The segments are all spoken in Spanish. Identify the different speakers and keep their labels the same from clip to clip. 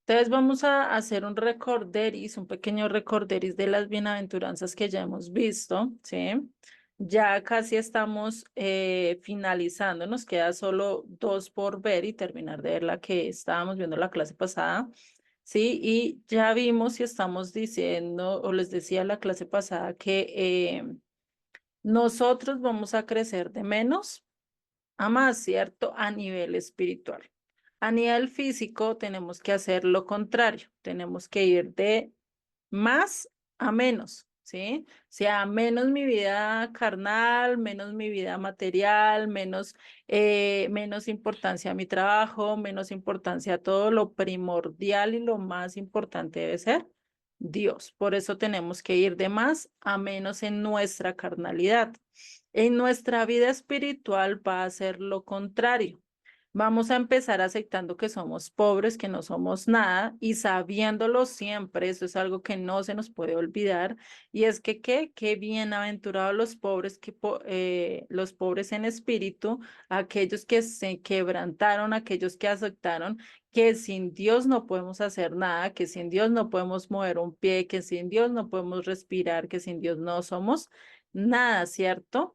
Speaker 1: Entonces vamos a hacer un recorderis, un pequeño recorderis de las bienaventuranzas que ya hemos visto, ¿sí? Ya casi estamos finalizando, nos queda solo dos por ver y terminar de ver la que estábamos viendo la clase pasada, ¿sí? Y ya vimos y estamos diciendo, o les decía la clase pasada, que nosotros vamos a crecer de menos a más, ¿cierto? A nivel espiritual. A nivel físico tenemos que hacer lo contrario, tenemos que ir de más a menos, ¿sí? O sea, menos mi vida carnal, menos mi vida material, menos importancia a mi trabajo, menos importancia a todo lo primordial y lo más importante debe ser Dios. Por eso tenemos que ir de más a menos en nuestra carnalidad. En nuestra vida espiritual va a ser lo contrario. Vamos a empezar aceptando que somos pobres, que no somos nada y sabiéndolo siempre, eso es algo que no se nos puede olvidar. Y es que, qué bienaventurados los pobres, los pobres en espíritu, aquellos que se quebrantaron, aquellos que aceptaron que sin Dios no podemos hacer nada, que sin Dios no podemos mover un pie, que sin Dios no podemos respirar, que sin Dios no somos nada, ¿cierto?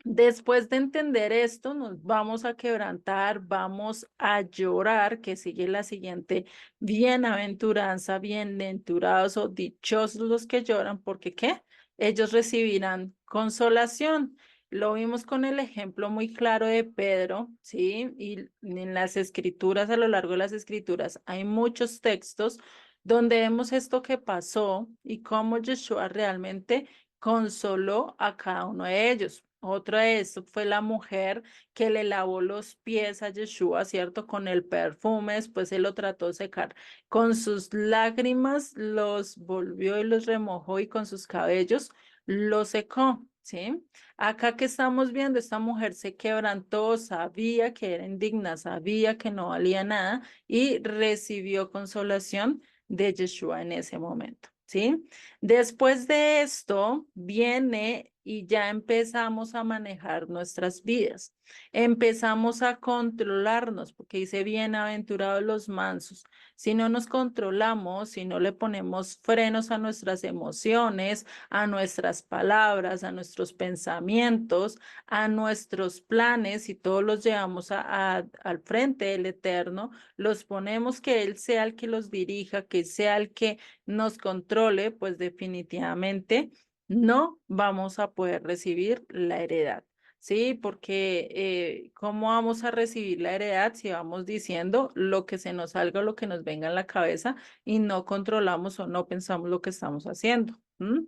Speaker 1: Después de entender esto, nos vamos a quebrantar, vamos a llorar, que sigue la siguiente bienaventuranza, bienaventurados o dichosos los que lloran, porque ¿qué? Ellos recibirán consolación. Lo vimos con el ejemplo muy claro de Pedro, ¿sí? Y en las escrituras, a lo largo de las escrituras, hay muchos textos donde vemos esto que pasó y cómo Yeshua realmente consoló a cada uno de ellos. Otro de esto fue la mujer que le lavó los pies a Yeshua, ¿cierto? Con el perfume, después él lo trató de secar. Con sus lágrimas los volvió y los remojó y con sus cabellos los secó, ¿sí? Acá que estamos viendo, esta mujer se quebrantó, sabía que era indigna, sabía que no valía nada y recibió consolación de Yeshua en ese momento, ¿sí? Después de esto viene y ya empezamos a manejar nuestras vidas. Empezamos a controlarnos, porque dice bienaventurados los mansos. Si no nos controlamos, si no le ponemos frenos a nuestras emociones, a nuestras palabras, a nuestros pensamientos, a nuestros planes, y todos los llevamos al frente del Eterno, los ponemos que Él sea el que los dirija, que sea el que nos controle, pues definitivamente no vamos a poder recibir la heredad. Sí, porque ¿cómo vamos a recibir la heredad si vamos diciendo lo que se nos salga o lo que nos venga en la cabeza y no controlamos o no pensamos lo que estamos haciendo? ¿Mm?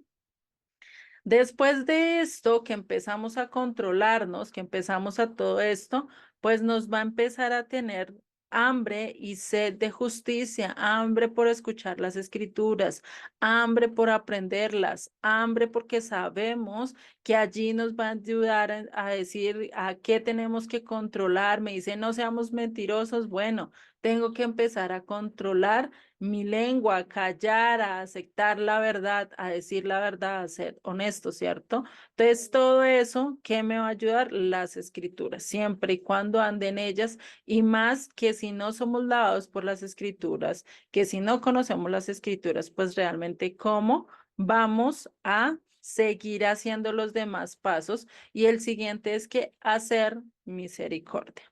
Speaker 1: Después de esto, que empezamos a controlarnos, que empezamos a todo esto, pues nos va a empezar a tener hambre y sed de justicia, hambre por escuchar las escrituras, hambre por aprenderlas, hambre porque sabemos que allí nos va a ayudar a decir a qué tenemos que controlar. Me dice, no seamos mentirosos. Bueno, tengo que empezar a controlar mi lengua, a callar, a aceptar la verdad, a decir la verdad, a ser honesto, ¿cierto? Entonces, todo eso, ¿qué me va a ayudar? Las escrituras, siempre y cuando ande en ellas, y más que si no somos lavados por las escrituras, que si no conocemos las escrituras, pues realmente, ¿cómo vamos a seguir haciendo los demás pasos? Y el siguiente es que hacer misericordia.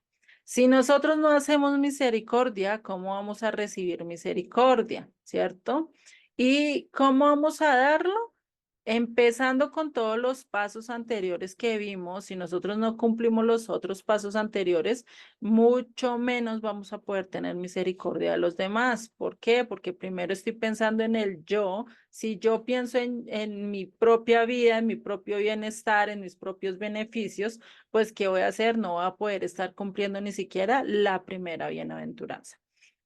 Speaker 1: Si nosotros no hacemos misericordia, ¿cómo vamos a recibir misericordia? ¿Cierto? ¿Y cómo vamos a darlo? Empezando con todos los pasos anteriores que vimos, si nosotros no cumplimos los otros pasos anteriores, mucho menos vamos a poder tener misericordia de los demás. ¿Por qué? Porque primero estoy pensando en el yo. Si yo pienso en mi propia vida, en mi propio bienestar, en mis propios beneficios, pues ¿qué voy a hacer? No voy a poder estar cumpliendo ni siquiera la primera bienaventuranza.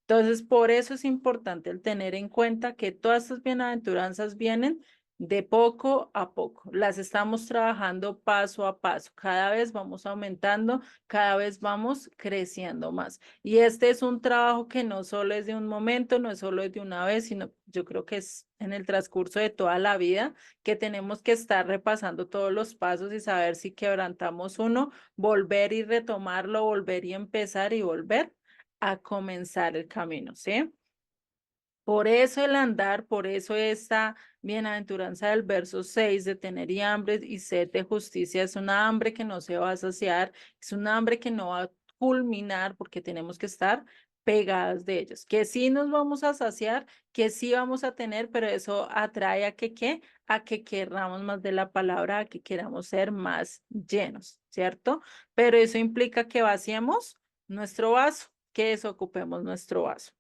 Speaker 1: Entonces, por eso es importante el tener en cuenta que todas estas bienaventuranzas vienen de poco a poco. Las estamos trabajando paso a paso. Cada vez vamos aumentando, cada vez vamos creciendo más. Y este es un trabajo que no solo es de un momento, no es solo de una vez, sino yo creo que es en el transcurso de toda la vida que tenemos que estar repasando todos los pasos y saber si quebrantamos uno, volver y retomarlo, volver y empezar y volver a comenzar el camino, ¿sí? Por eso el andar, por eso esta bienaventuranza del verso 6 de tener y hambre y sed de justicia es una hambre que no se va a saciar, es una hambre que no va a culminar porque tenemos que estar pegadas de ellos, que sí nos vamos a saciar, que sí vamos a tener, pero eso atrae a que ¿qué? A que queramos más de la palabra, a que queramos ser más llenos, ¿cierto? Pero eso implica que vaciemos nuestro vaso, que desocupemos nuestro vaso.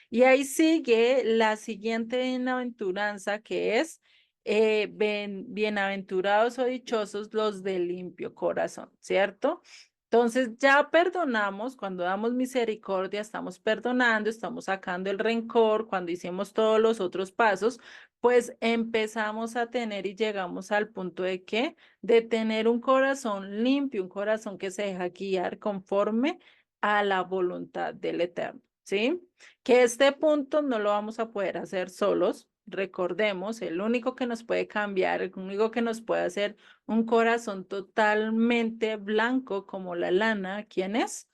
Speaker 1: Y ahí sigue la siguiente bienaventuranza que es, bienaventurados o dichosos los de limpio corazón, ¿cierto? Entonces ya perdonamos, cuando damos misericordia, estamos perdonando, estamos sacando el rencor, cuando hicimos todos los otros pasos, pues empezamos a tener y llegamos al punto de que, de tener un corazón limpio, un corazón que se deja guiar conforme a la voluntad del Eterno, ¿sí? Que este punto no lo vamos a poder hacer solos. Recordemos, el único que nos puede cambiar, el único que nos puede hacer un corazón totalmente blanco como la lana, ¿quién es?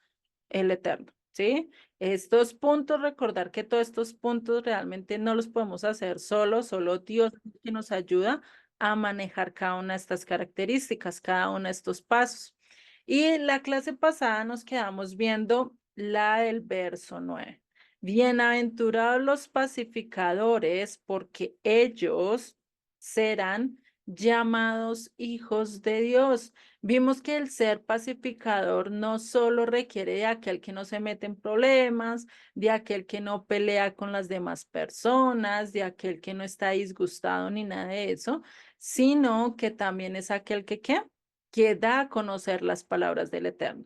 Speaker 1: El Eterno, ¿sí? Estos puntos, recordar que todos estos puntos realmente no los podemos hacer solos, solo Dios es el que nos ayuda a manejar cada una de estas características, cada uno de estos pasos. Y en la clase pasada nos quedamos viendo la del verso 9. Bienaventurados los pacificadores, porque ellos serán llamados hijos de Dios. Vimos que el ser pacificador no solo requiere de aquel que no se mete en problemas, de aquel que no pelea con las demás personas, de aquel que no está disgustado ni nada de eso, sino que también es aquel que, ¿qué? Que da a conocer las palabras del Eterno.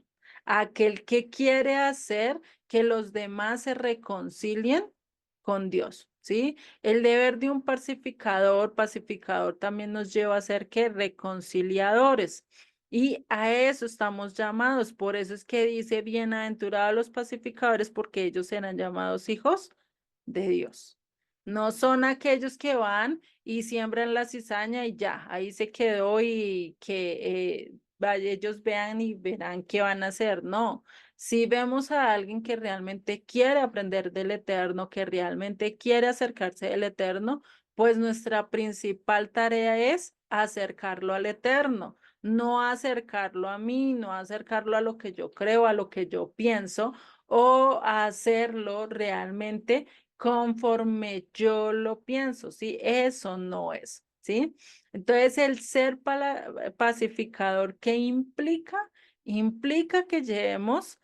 Speaker 1: Aquel que quiere hacer que los demás se reconcilien con Dios, ¿sí? El deber de un pacificador también nos lleva a ser que reconciliadores. Y a eso estamos llamados. Por eso es que dice, bienaventurados los pacificadores, porque ellos serán llamados hijos de Dios. No son aquellos que van y siembran la cizaña y ya, ahí se quedó y que vaya, ellos vean y verán qué van a hacer. No, si vemos a alguien que realmente quiere aprender del Eterno, que realmente quiere acercarse del Eterno, pues nuestra principal tarea es acercarlo al Eterno, no acercarlo a mí, no acercarlo a lo que yo creo, a lo que yo pienso, o hacerlo realmente conforme yo lo pienso, ¿sí? Eso no es, ¿sí? Entonces, el ser pacificador, ¿qué implica? Implica que llevemos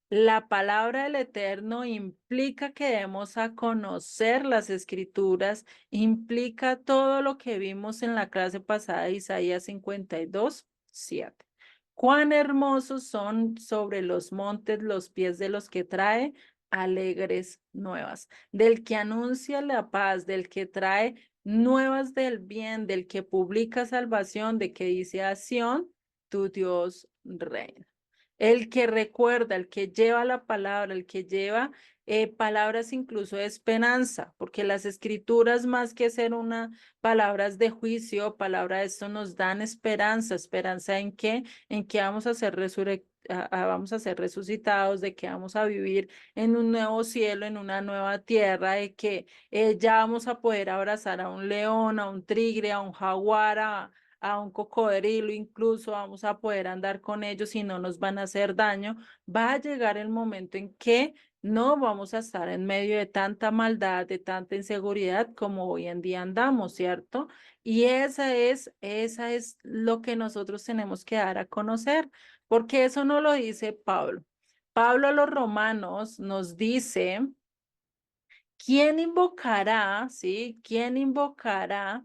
Speaker 1: la palabra del Eterno, implica que debemos a conocer las escrituras, implica todo lo que vimos en la clase pasada de Isaías 52:7. Cuán hermosos son sobre los montes los pies de los que trae alegres nuevas, del que anuncia la paz, del que trae nuevas del bien, del que publica salvación, de que dice a Sión, tu Dios reina. El que recuerda, el que lleva la palabra, el que lleva palabras incluso de esperanza, porque las escrituras más que ser una palabras de juicio, palabra de esto nos dan esperanza, esperanza en que vamos a ser vamos a ser resucitados, de que vamos a vivir en un nuevo cielo, en una nueva tierra, de que ya vamos a poder abrazar a un león, a un tigre, a un jaguar, a un cocodrilo, incluso vamos a poder andar con ellos y no nos van a hacer daño. Va a llegar el momento en que no vamos a estar en medio de tanta maldad, de tanta inseguridad como hoy en día andamos, ¿cierto? Y esa es lo que nosotros tenemos que dar a conocer, porque eso no lo dice Pablo. Pablo a los romanos nos dice, ¿quién invocará, sí? ¿Quién invocará?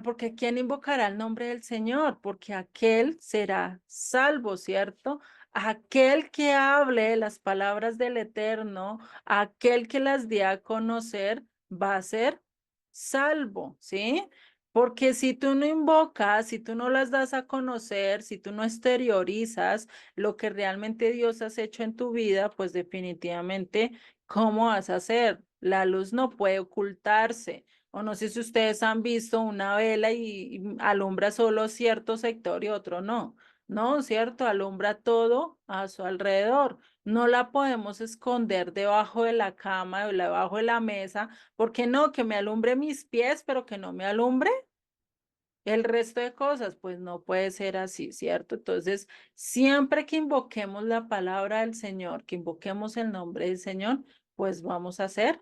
Speaker 1: Porque ¿quién invocará el nombre del Señor? Porque aquel será salvo, ¿cierto? Aquel que hable las palabras del Eterno, aquel que las dé a conocer, va a ser salvo, ¿sí? Porque si tú no invocas, si tú no las das a conocer, si tú no exteriorizas lo que realmente Dios has hecho en tu vida, pues definitivamente, ¿cómo vas a hacer? La luz no puede ocultarse. O no sé si ustedes han visto una vela y alumbra solo cierto sector y otro no. ¿no? ¿Cierto? Alumbra todo a su alrededor. No la podemos esconder debajo de la cama o debajo de la mesa, porque no, que me alumbre mis pies, pero que no me alumbre el resto de cosas. Pues no puede ser así, ¿cierto? Entonces, siempre que invoquemos la palabra del Señor, que invoquemos el nombre del Señor, pues vamos a ser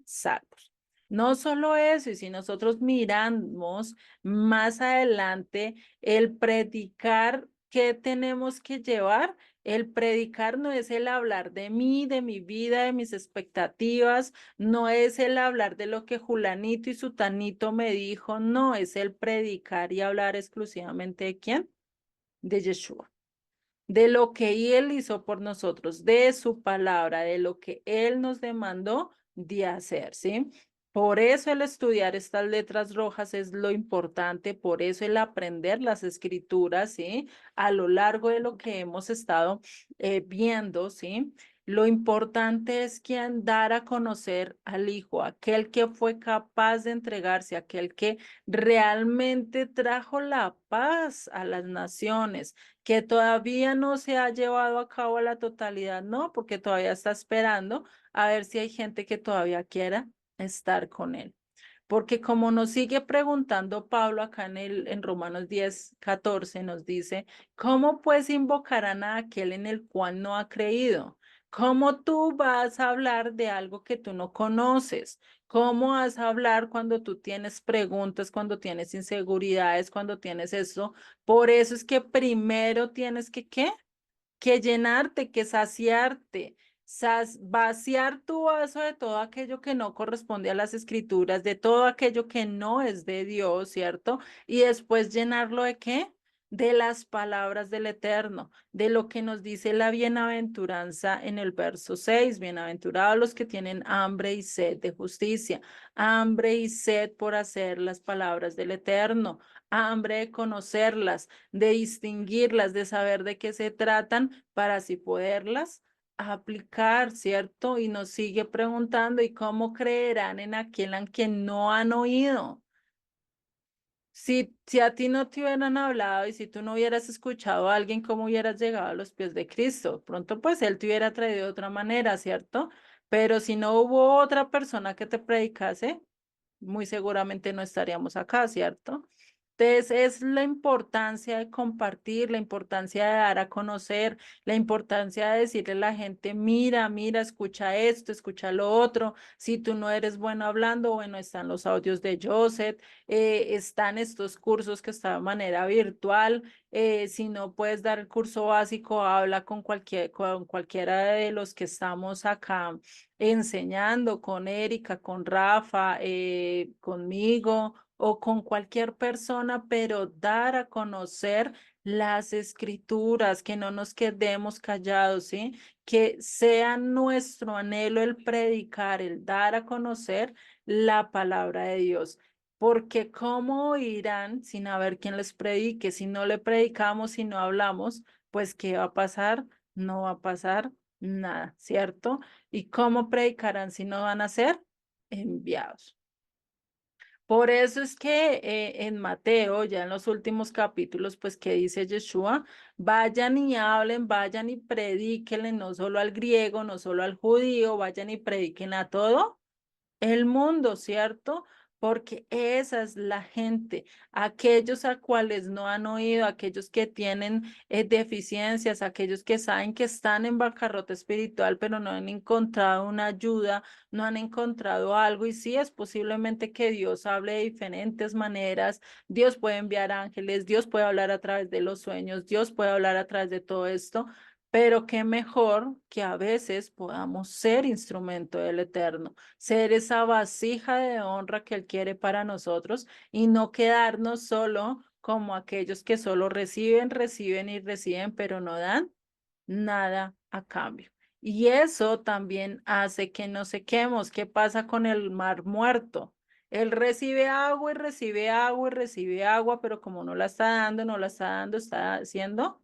Speaker 1: salvos. No solo eso, y si nosotros miramos más adelante el predicar, ¿qué tenemos que llevar? El predicar no es el hablar de mí, de mi vida, de mis expectativas, no es el hablar de lo que Julanito y Sutanito me dijo, no, es el predicar y hablar exclusivamente de quién, de Yeshua, de lo que Él hizo por nosotros, de su palabra, de lo que Él nos demandó de hacer, ¿sí? Por eso el estudiar estas letras rojas es lo importante, por eso el aprender las escrituras, ¿sí? A lo largo de lo que hemos estado viendo, ¿sí? Lo importante es que dar a conocer al Hijo, aquel que fue capaz de entregarse, aquel que realmente trajo la paz a las naciones, que todavía no se ha llevado a cabo a la totalidad, no, porque todavía está esperando a ver si hay gente que todavía quiera estar con él. Porque como nos sigue preguntando Pablo acá en Romanos 10:14, nos dice, ¿cómo pues invocarán a aquel en el cual no ha creído? ¿Cómo tú vas a hablar de algo que tú no conoces? ¿Cómo vas a hablar cuando tú tienes preguntas, cuando tienes inseguridades, cuando tienes eso? Por eso es que primero tienes que, ¿qué? Que llenarte, que saciarte, vaciar tu vaso de todo aquello que no corresponde a las escrituras, de todo aquello que no es de Dios, ¿cierto? Y después llenarlo de qué? De las palabras del Eterno, de lo que nos dice la bienaventuranza en el verso 6, bienaventurados los que tienen hambre y sed de justicia, hambre y sed por hacer las palabras del Eterno, hambre de conocerlas, de distinguirlas, de saber de qué se tratan para así poderlas aplicar, ¿cierto? Y nos sigue preguntando, ¿y cómo creerán en aquel en quien no han oído? Si a ti no te hubieran hablado y si tú no hubieras escuchado a alguien, ¿cómo hubieras llegado a los pies de Cristo? Pronto pues Él te hubiera traído de otra manera, ¿cierto? Pero si no hubo otra persona que te predicase, muy seguramente no estaríamos acá, ¿cierto? Entonces, es la importancia de compartir, la importancia de dar a conocer, la importancia de decirle a la gente, mira, mira, escucha esto, escucha lo otro. Si tú no eres bueno hablando, bueno, están los audios de Joseph, están estos cursos que están de manera virtual. Si no puedes dar el curso básico, habla con cualquiera de los que estamos acá enseñando, con Erika, con Rafa, conmigo o con cualquier persona, pero dar a conocer las escrituras, que no nos quedemos callados, ¿sí? Que sea nuestro anhelo el predicar, el dar a conocer la palabra de Dios. Porque ¿cómo oirán sin haber quien les predique? Si no le predicamos, si no hablamos, pues ¿qué va a pasar? No va a pasar nada, ¿cierto? ¿Y cómo predicarán si no van a ser enviados? Por eso es que en Mateo, ya en los últimos capítulos, pues que dice Yeshua, vayan y hablen, vayan y predíquenle no solo al griego, no solo al judío, vayan y prediquen a todo el mundo, ¿cierto? Porque esa es la gente, aquellos a cuales no han oído, aquellos que tienen deficiencias, aquellos que saben que están en bancarrota espiritual, pero no han encontrado una ayuda, no han encontrado algo. Y sí, es posiblemente que Dios hable de diferentes maneras. Dios puede enviar ángeles, Dios puede hablar a través de los sueños, Dios puede hablar a través de todo esto. Pero qué mejor que a veces podamos ser instrumento del Eterno, ser esa vasija de honra que Él quiere para nosotros y no quedarnos solo como aquellos que solo reciben, reciben y reciben, pero no dan nada a cambio. Y eso también hace que nos sequemos. ¿Qué pasa con el mar muerto? Él recibe agua y recibe agua y recibe agua, pero como no la está dando, no la está dando, está haciendo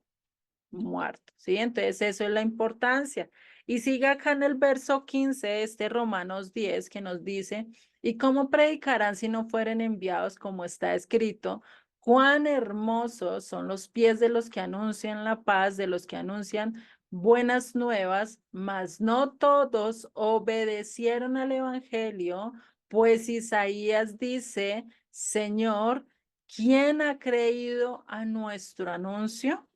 Speaker 1: muerto, ¿sí? Entonces, eso es la importancia. Y sigue acá en el verso 15, este Romanos 10, que nos dice, ¿y cómo predicarán si no fueren enviados como está escrito? Cuán hermosos son los pies de los que anuncian la paz, de los que anuncian buenas nuevas, mas no todos obedecieron al evangelio, pues Isaías dice, Señor, ¿quién ha creído a nuestro anuncio?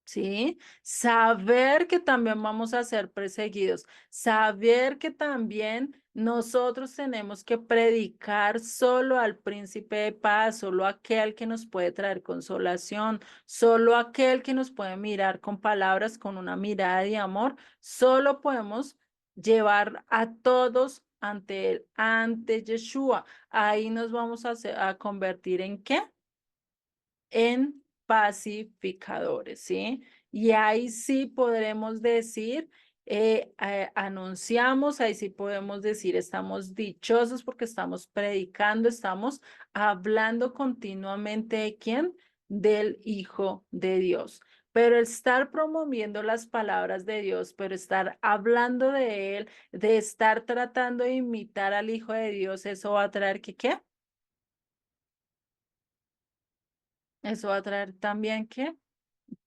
Speaker 1: ¿Sí? Saber que también vamos a ser perseguidos, saber que también nosotros tenemos que predicar solo al príncipe de paz, solo aquel que nos puede traer consolación, solo aquel que nos puede mirar con palabras, con una mirada de amor, solo podemos llevar a todos ante él, ante Yeshua. Ahí nos vamos a convertir ¿en qué? En pacificadores, ¿sí? Y ahí sí podremos decir, anunciamos, ahí sí podemos decir, estamos dichosos porque estamos predicando, estamos hablando continuamente de quién, del Hijo de Dios. Pero estar promoviendo las palabras de Dios, pero estar hablando de Él, de estar tratando de imitar al Hijo de Dios, eso va a traer que, ¿qué? Eso va a traer también, ¿qué?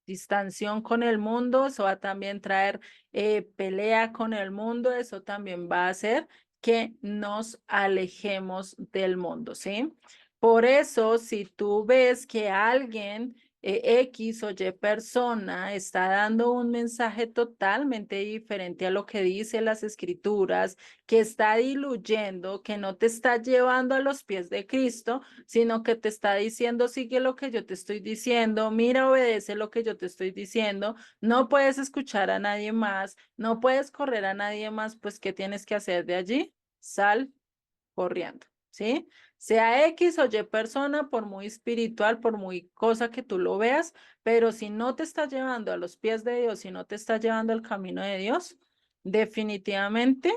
Speaker 1: Distanción con el mundo, eso va a también traer pelea con el mundo, eso también va a hacer que nos alejemos del mundo, ¿sí? Por eso, si tú ves que alguien, X o Y persona, está dando un mensaje totalmente diferente a lo que dice las escrituras, que está diluyendo, que no te está llevando a los pies de Cristo, sino que te está diciendo, sigue lo que yo te estoy diciendo, mira, obedece lo que yo te estoy diciendo, no puedes escuchar a nadie más, no puedes correr a nadie más, pues, ¿qué tienes que hacer de allí? Sal corriendo, ¿sí? Sea X o Y persona, por muy espiritual, por muy cosa que tú lo veas, pero si no te está llevando a los pies de Dios, si no te está llevando al camino de Dios, definitivamente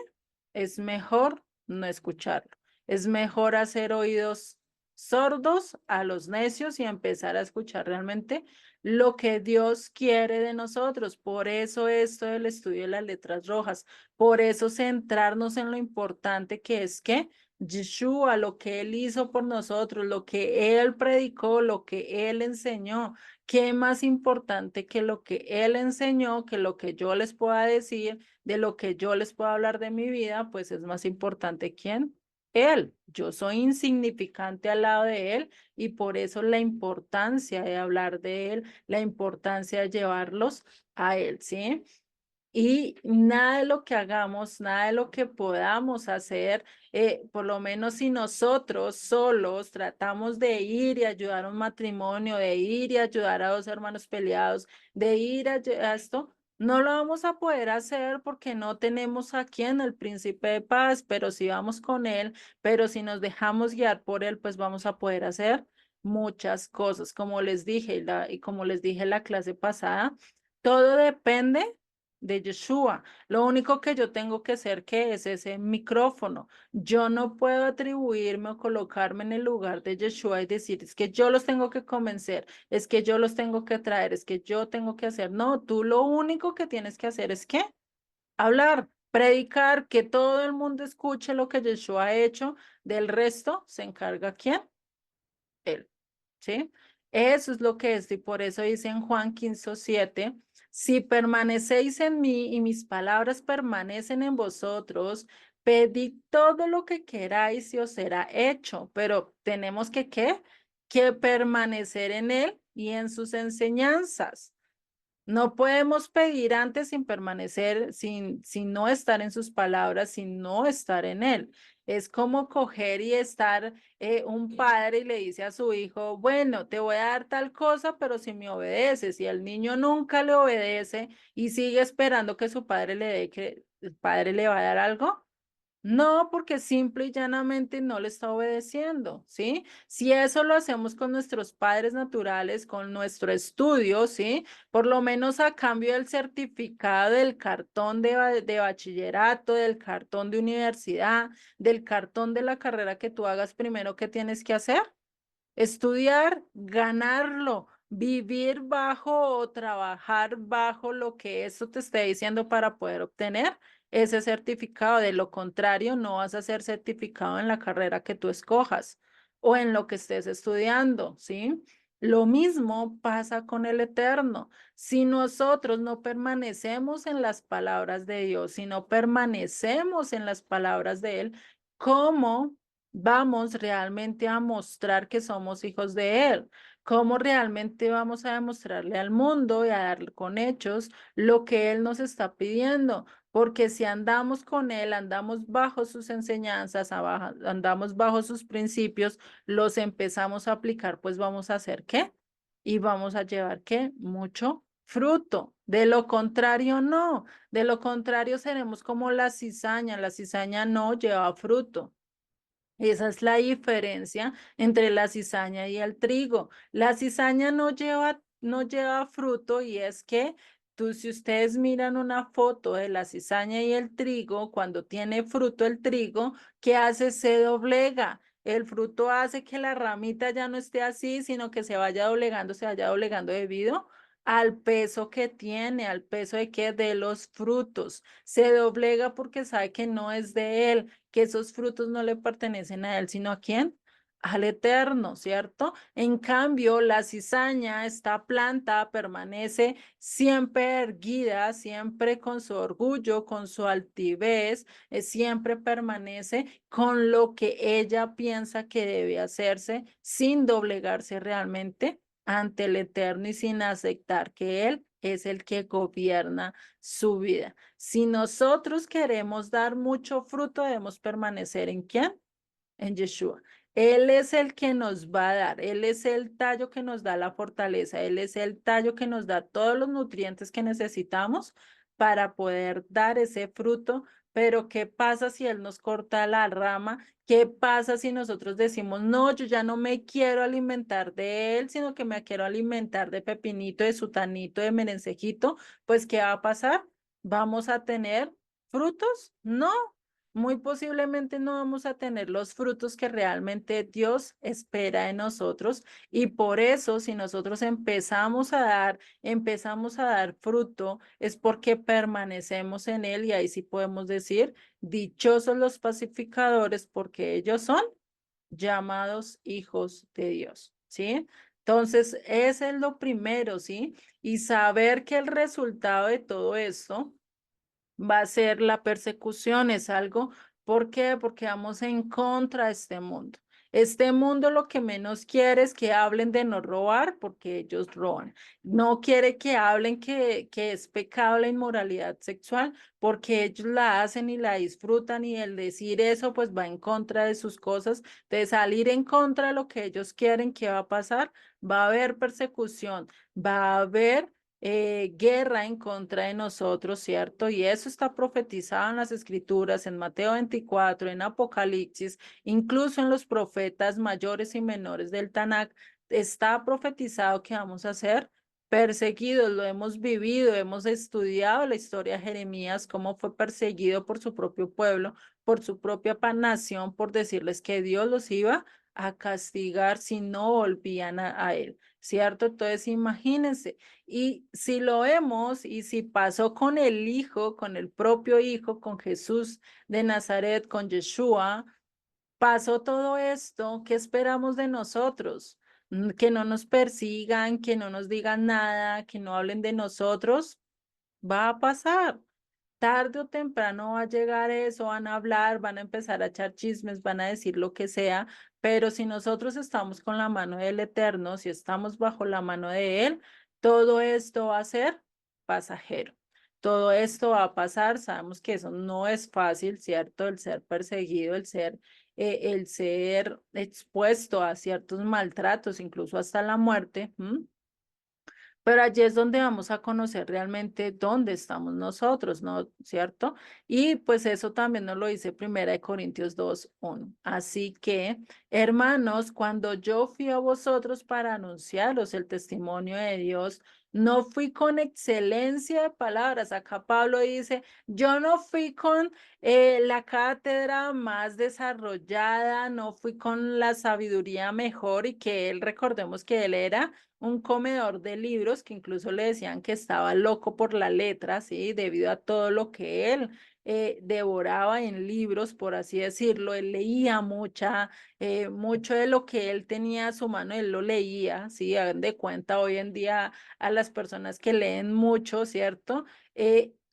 Speaker 1: es mejor no escucharlo. Es mejor hacer oídos sordos a los necios y empezar a escuchar realmente lo que Dios quiere de nosotros. Por eso esto del estudio de las letras rojas, por eso centrarnos en lo importante que es que Yeshua, lo que Él hizo por nosotros, lo que Él predicó, lo que Él enseñó. ¿Qué más importante que lo que Él enseñó, que lo que yo les pueda decir, de lo que yo les pueda hablar de mi vida? Pues es más importante quién. Él. Yo soy insignificante al lado de Él y por eso la importancia de hablar de Él, la importancia de llevarlos a Él, ¿sí? Y nada de lo que hagamos, nada de lo que podamos hacer, por lo menos si nosotros solos tratamos de ir y ayudar a un matrimonio, de ir y ayudar a dos hermanos peleados, de ir a esto, no lo vamos a poder hacer porque no tenemos aquí en el príncipe de paz, pero si vamos con él, pero si nos dejamos guiar por él, pues vamos a poder hacer muchas cosas. Como les dije, y como les dije en la clase pasada, todo depende de Yeshua. Lo único que yo tengo que hacer que es ese micrófono. Yo no puedo atribuirme o colocarme en el lugar de Yeshua y decir, es que yo los tengo que convencer, es que yo los tengo que traer, es que yo tengo que hacer. No, tú lo único que tienes que hacer es que hablar, predicar, que todo el mundo escuche lo que Yeshua ha hecho. Del resto se encarga ¿quién? Él. ¿Sí? Eso es lo que es, y por eso dice en Juan 15:7, si permanecéis en mí y mis palabras permanecen en vosotros, pedid todo lo que queráis y os será hecho, pero tenemos que, ¿qué? Que permanecer en él y en sus enseñanzas. No podemos pedir antes sin permanecer, sin no estar en sus palabras, sin no estar en él. Es como coger y estar un padre y le dice a su hijo, bueno, te voy a dar tal cosa, pero si me obedeces, y el niño nunca le obedece y sigue esperando que su padre le dé, que el padre le va a dar algo. No, porque simple y llanamente no le está obedeciendo, ¿sí? Si eso lo hacemos con nuestros padres naturales, con nuestro estudio, ¿sí? Por lo menos a cambio del certificado del cartón de bachillerato, del cartón de universidad, del cartón de la carrera que tú hagas primero, ¿qué tienes que hacer? Estudiar, ganarlo, vivir bajo o trabajar bajo lo que eso te esté diciendo para poder obtener ese certificado. De lo contrario, no vas a ser certificado en la carrera que tú escojas. o en lo que estés estudiando, ¿sí? Lo mismo pasa con el Eterno. Si nosotros no permanecemos en las palabras de Dios, si no permanecemos en las palabras de Él, ¿cómo vamos realmente a mostrar que somos hijos de Él? ¿Cómo realmente vamos a demostrarle al mundo y a darle con hechos lo que Él nos está pidiendo? Porque si andamos con Él, andamos bajo sus enseñanzas, andamos bajo sus principios, los empezamos a aplicar, pues vamos a hacer ¿qué? Y vamos a llevar ¿qué? Mucho fruto. De lo contrario, no. De lo contrario, seremos como la cizaña. La cizaña no lleva fruto. Esa es la diferencia entre la cizaña y el trigo. La cizaña no lleva fruto y es que si ustedes miran una foto de la cizaña y el trigo, cuando tiene fruto el trigo, ¿qué hace? Se doblega. El fruto hace que la ramita ya no esté así, sino que se vaya doblegando debido al peso que tiene, al peso de que de los frutos. Se doblega porque sabe que no es de él, que esos frutos no le pertenecen a él, sino a quién? Al Eterno, ¿cierto? En cambio, la cizaña, esta planta, permanece siempre erguida, siempre con su orgullo, con su altivez, siempre permanece con lo que ella piensa que debe hacerse, sin doblegarse realmente ante el Eterno y sin aceptar que Él es el que gobierna su vida. Si nosotros queremos dar mucho fruto, debemos permanecer ¿en quién? En Yeshua. Él es el que nos va a dar, Él es el tallo que nos da la fortaleza, Él es el tallo que nos da todos los nutrientes que necesitamos para poder dar ese fruto. Pero ¿qué pasa si Él nos corta la rama? ¿Qué pasa si nosotros decimos, no, yo ya no me quiero alimentar de Él, sino que me quiero alimentar de pepinito, de sutanito, de merencejito? Pues, ¿qué va a pasar? ¿Vamos a tener frutos? No, muy posiblemente no vamos a tener los frutos que realmente Dios espera de nosotros. Y por eso, si nosotros empezamos a dar fruto, es porque permanecemos en Él. Y ahí sí podemos decir, dichosos los pacificadores, porque ellos son llamados hijos de Dios, ¿sí? Entonces, ese es lo primero, ¿sí? Y saber que el resultado de todo esto va a ser la persecución, es algo, ¿por qué? Porque vamos en contra de este mundo. Este mundo lo que menos quiere es que hablen de no robar, porque ellos roban. No quiere que hablen que es pecado la inmoralidad sexual, porque ellos la hacen y la disfrutan, y el decir eso pues va en contra de sus cosas, de salir en contra de lo que ellos quieren. ¿Qué va a pasar? Va a haber persecución, va a haber guerra en contra de nosotros, ¿cierto? Y eso está profetizado en las escrituras, en Mateo 24, en Apocalipsis, incluso en los profetas mayores y menores del Tanakh, está profetizado que vamos a ser perseguidos. Lo hemos vivido, hemos estudiado la historia de Jeremías, cómo fue perseguido por su propio pueblo, por su propia nación, por decirles que Dios los iba a castigar si no volvían a él, ¿cierto? Entonces, imagínense. Y si lo vemos y si pasó con el Hijo, con el propio Hijo, con Jesús de Nazaret, con Yeshua, pasó todo esto, ¿qué esperamos de nosotros? Que no nos persigan, que no nos digan nada, que no hablen de nosotros. Va a pasar. Tarde o temprano va a llegar eso, van a hablar, van a empezar a echar chismes, van a decir lo que sea, pero si nosotros estamos con la mano del Eterno, si estamos bajo la mano de Él, todo esto va a ser pasajero. Todo esto va a pasar, sabemos que eso no es fácil, ¿cierto? El ser perseguido, el ser expuesto a ciertos maltratos, incluso hasta la muerte. Pero allí es donde vamos a conocer realmente dónde estamos nosotros, ¿no? ¿Cierto? Y pues eso también nos lo dice Primera de Corintios 2:1. Así que, hermanos, cuando yo fui a vosotros para anunciaros el testimonio de Dios, no fui con excelencia de palabras. Acá Pablo dice, yo no fui con la cátedra más desarrollada, no fui con la sabiduría mejor, y que él, recordemos que él era un comedor de libros que incluso le decían que estaba loco por la letra, ¿sí? Debido a todo lo que él devoraba en libros, por así decirlo. Él leía mucho de lo que él tenía a su mano, él lo leía, ¿sí? Hagan de cuenta hoy en día a las personas que leen mucho, ¿cierto?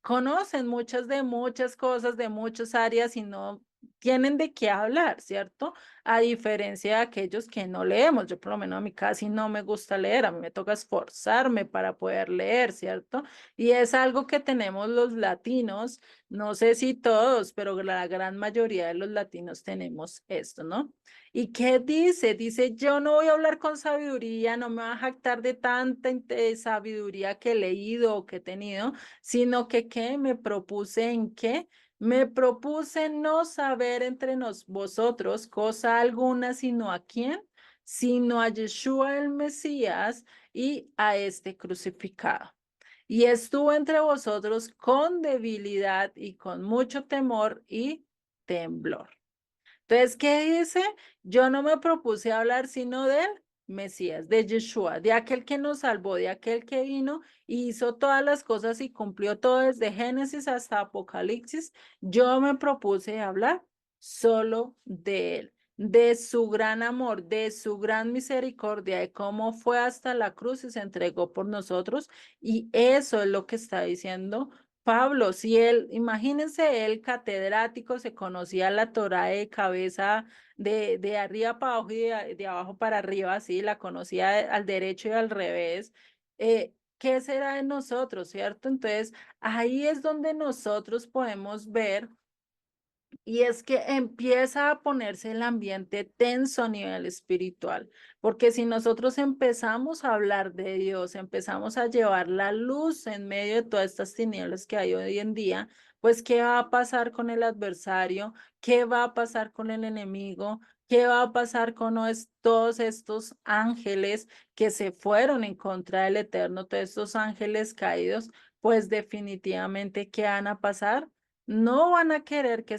Speaker 1: Conocen muchas cosas de muchas áreas y no tienen de qué hablar, ¿cierto? A diferencia de aquellos que no leemos. Yo por lo menos a mí casi no me gusta leer, a mí me toca esforzarme para poder leer, ¿cierto? Y es algo que tenemos los latinos, no sé si todos, pero la gran mayoría de los latinos tenemos esto, ¿no? ¿Y qué dice? Dice, yo no voy a hablar con sabiduría, no me voy a jactar de tanta sabiduría que he leído o que he tenido, sino que ¿qué? Me propuse en qué. Me propuse no saber entre vosotros cosa alguna, sino a quién, sino a Yeshua el Mesías y a este crucificado. Y estuvo entre vosotros con debilidad y con mucho temor y temblor. Entonces, ¿qué dice? Yo no me propuse hablar sino del Mesías, de Yeshua, de aquel que nos salvó, de aquel que vino y hizo todas las cosas y cumplió todo desde Génesis hasta Apocalipsis. Yo me propuse hablar solo de él, de su gran amor, de su gran misericordia, de cómo fue hasta la cruz y se entregó por nosotros. Y eso es lo que está diciendo Pablo. Si él, imagínense, él catedrático, se conocía la Torá de cabeza de arriba para abajo y de abajo para arriba, así, la conocía al derecho y al revés. ¿Qué será de nosotros, cierto? Entonces, ahí es donde nosotros podemos ver y es que empieza a ponerse el ambiente tenso a nivel espiritual, porque si nosotros empezamos a hablar de Dios, empezamos a llevar la luz en medio de todas estas tinieblas que hay hoy en día, pues ¿qué va a pasar con el adversario? ¿Qué va a pasar con el enemigo? ¿Qué va a pasar con todos estos ángeles que se fueron en contra del Eterno, todos estos ángeles caídos? Pues definitivamente, ¿qué van a pasar? No van a querer que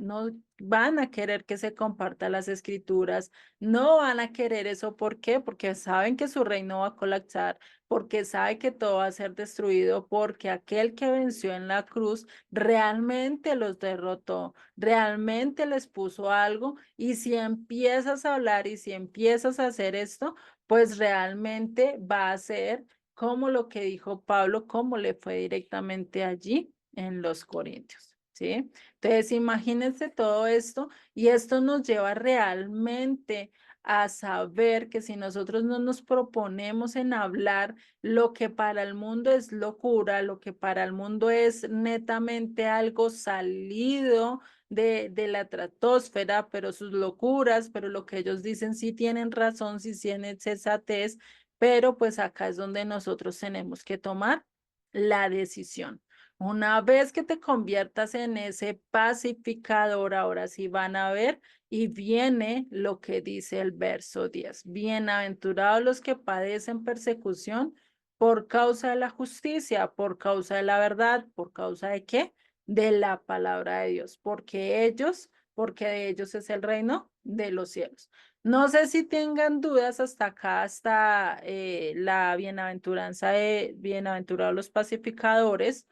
Speaker 1: no van a querer que se comparta las escrituras, no van a querer eso. ¿Por qué? Porque saben que su reino va a colapsar, porque sabe que todo va a ser destruido, porque aquel que venció en la cruz realmente los derrotó, realmente les puso algo. Y si empiezas a hablar y si empiezas a hacer esto, pues realmente va a ser como lo que dijo Pablo, como le fue directamente allí en los Corintios, ¿sí? Entonces, imagínense todo esto y esto nos lleva realmente a saber que si nosotros no nos proponemos en hablar lo que para el mundo es locura, lo que para el mundo es netamente algo salido de la estratosfera, pero sus locuras, pero lo que ellos dicen sí tienen razón, sí tienen sensatez, pero pues acá es donde nosotros tenemos que tomar la decisión. Una vez que te conviertas en ese pacificador, ahora sí van a ver y viene lo que dice el verso 10. Bienaventurados los que padecen persecución por causa de la justicia, por causa de la verdad, por causa de qué? De la palabra de Dios, porque de ellos es el reino de los cielos. No sé si tengan dudas hasta acá, hasta la bienaventuranza de bienaventurados los pacificadores.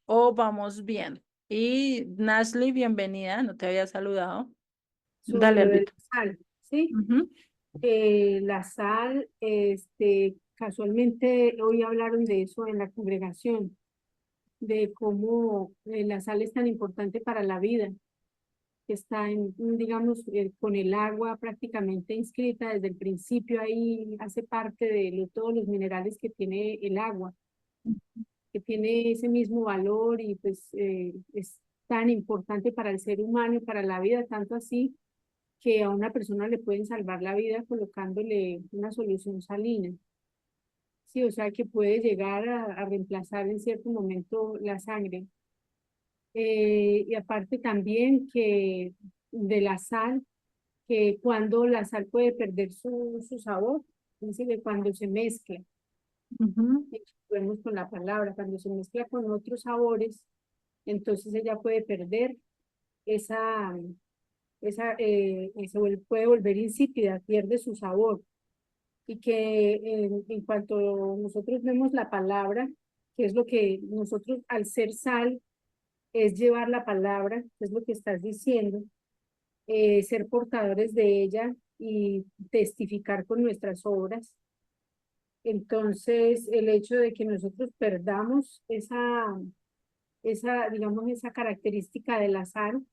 Speaker 1: Oh, vamos bien. Y Nasli, bienvenida, no te había saludado.
Speaker 2: Sobre
Speaker 1: Dale,
Speaker 2: lo de la
Speaker 1: Albito.
Speaker 2: sal, ¿sí?
Speaker 1: Ujú,
Speaker 2: La sal, casualmente hoy hablaron de eso en la congregación, de cómo la sal es tan importante para la vida, que está digamos, con el agua prácticamente inscrita desde el principio, ahí hace parte de todos los minerales que tiene el agua, que tiene ese mismo valor y pues es tan importante para el ser humano y para la vida, tanto así que a una persona le pueden salvar la vida colocándole una solución salina. Sí, o sea que puede llegar a reemplazar en cierto momento la sangre. Y aparte también que de la sal, que cuando la sal puede perder su sabor, es decir, que cuando se mezcla,
Speaker 1: ujú,
Speaker 2: y vemos con la palabra, cuando se mezcla con otros sabores, entonces ella puede perder esa puede volver insípida, pierde su sabor. y que en cuanto nosotros vemos la palabra, que es lo que nosotros al ser sal, es llevar la palabra, que es lo que estás diciendo, ser portadores de ella y testificar con nuestras obras. Entonces, el hecho de que nosotros perdamos digamos, esa característica de la sal,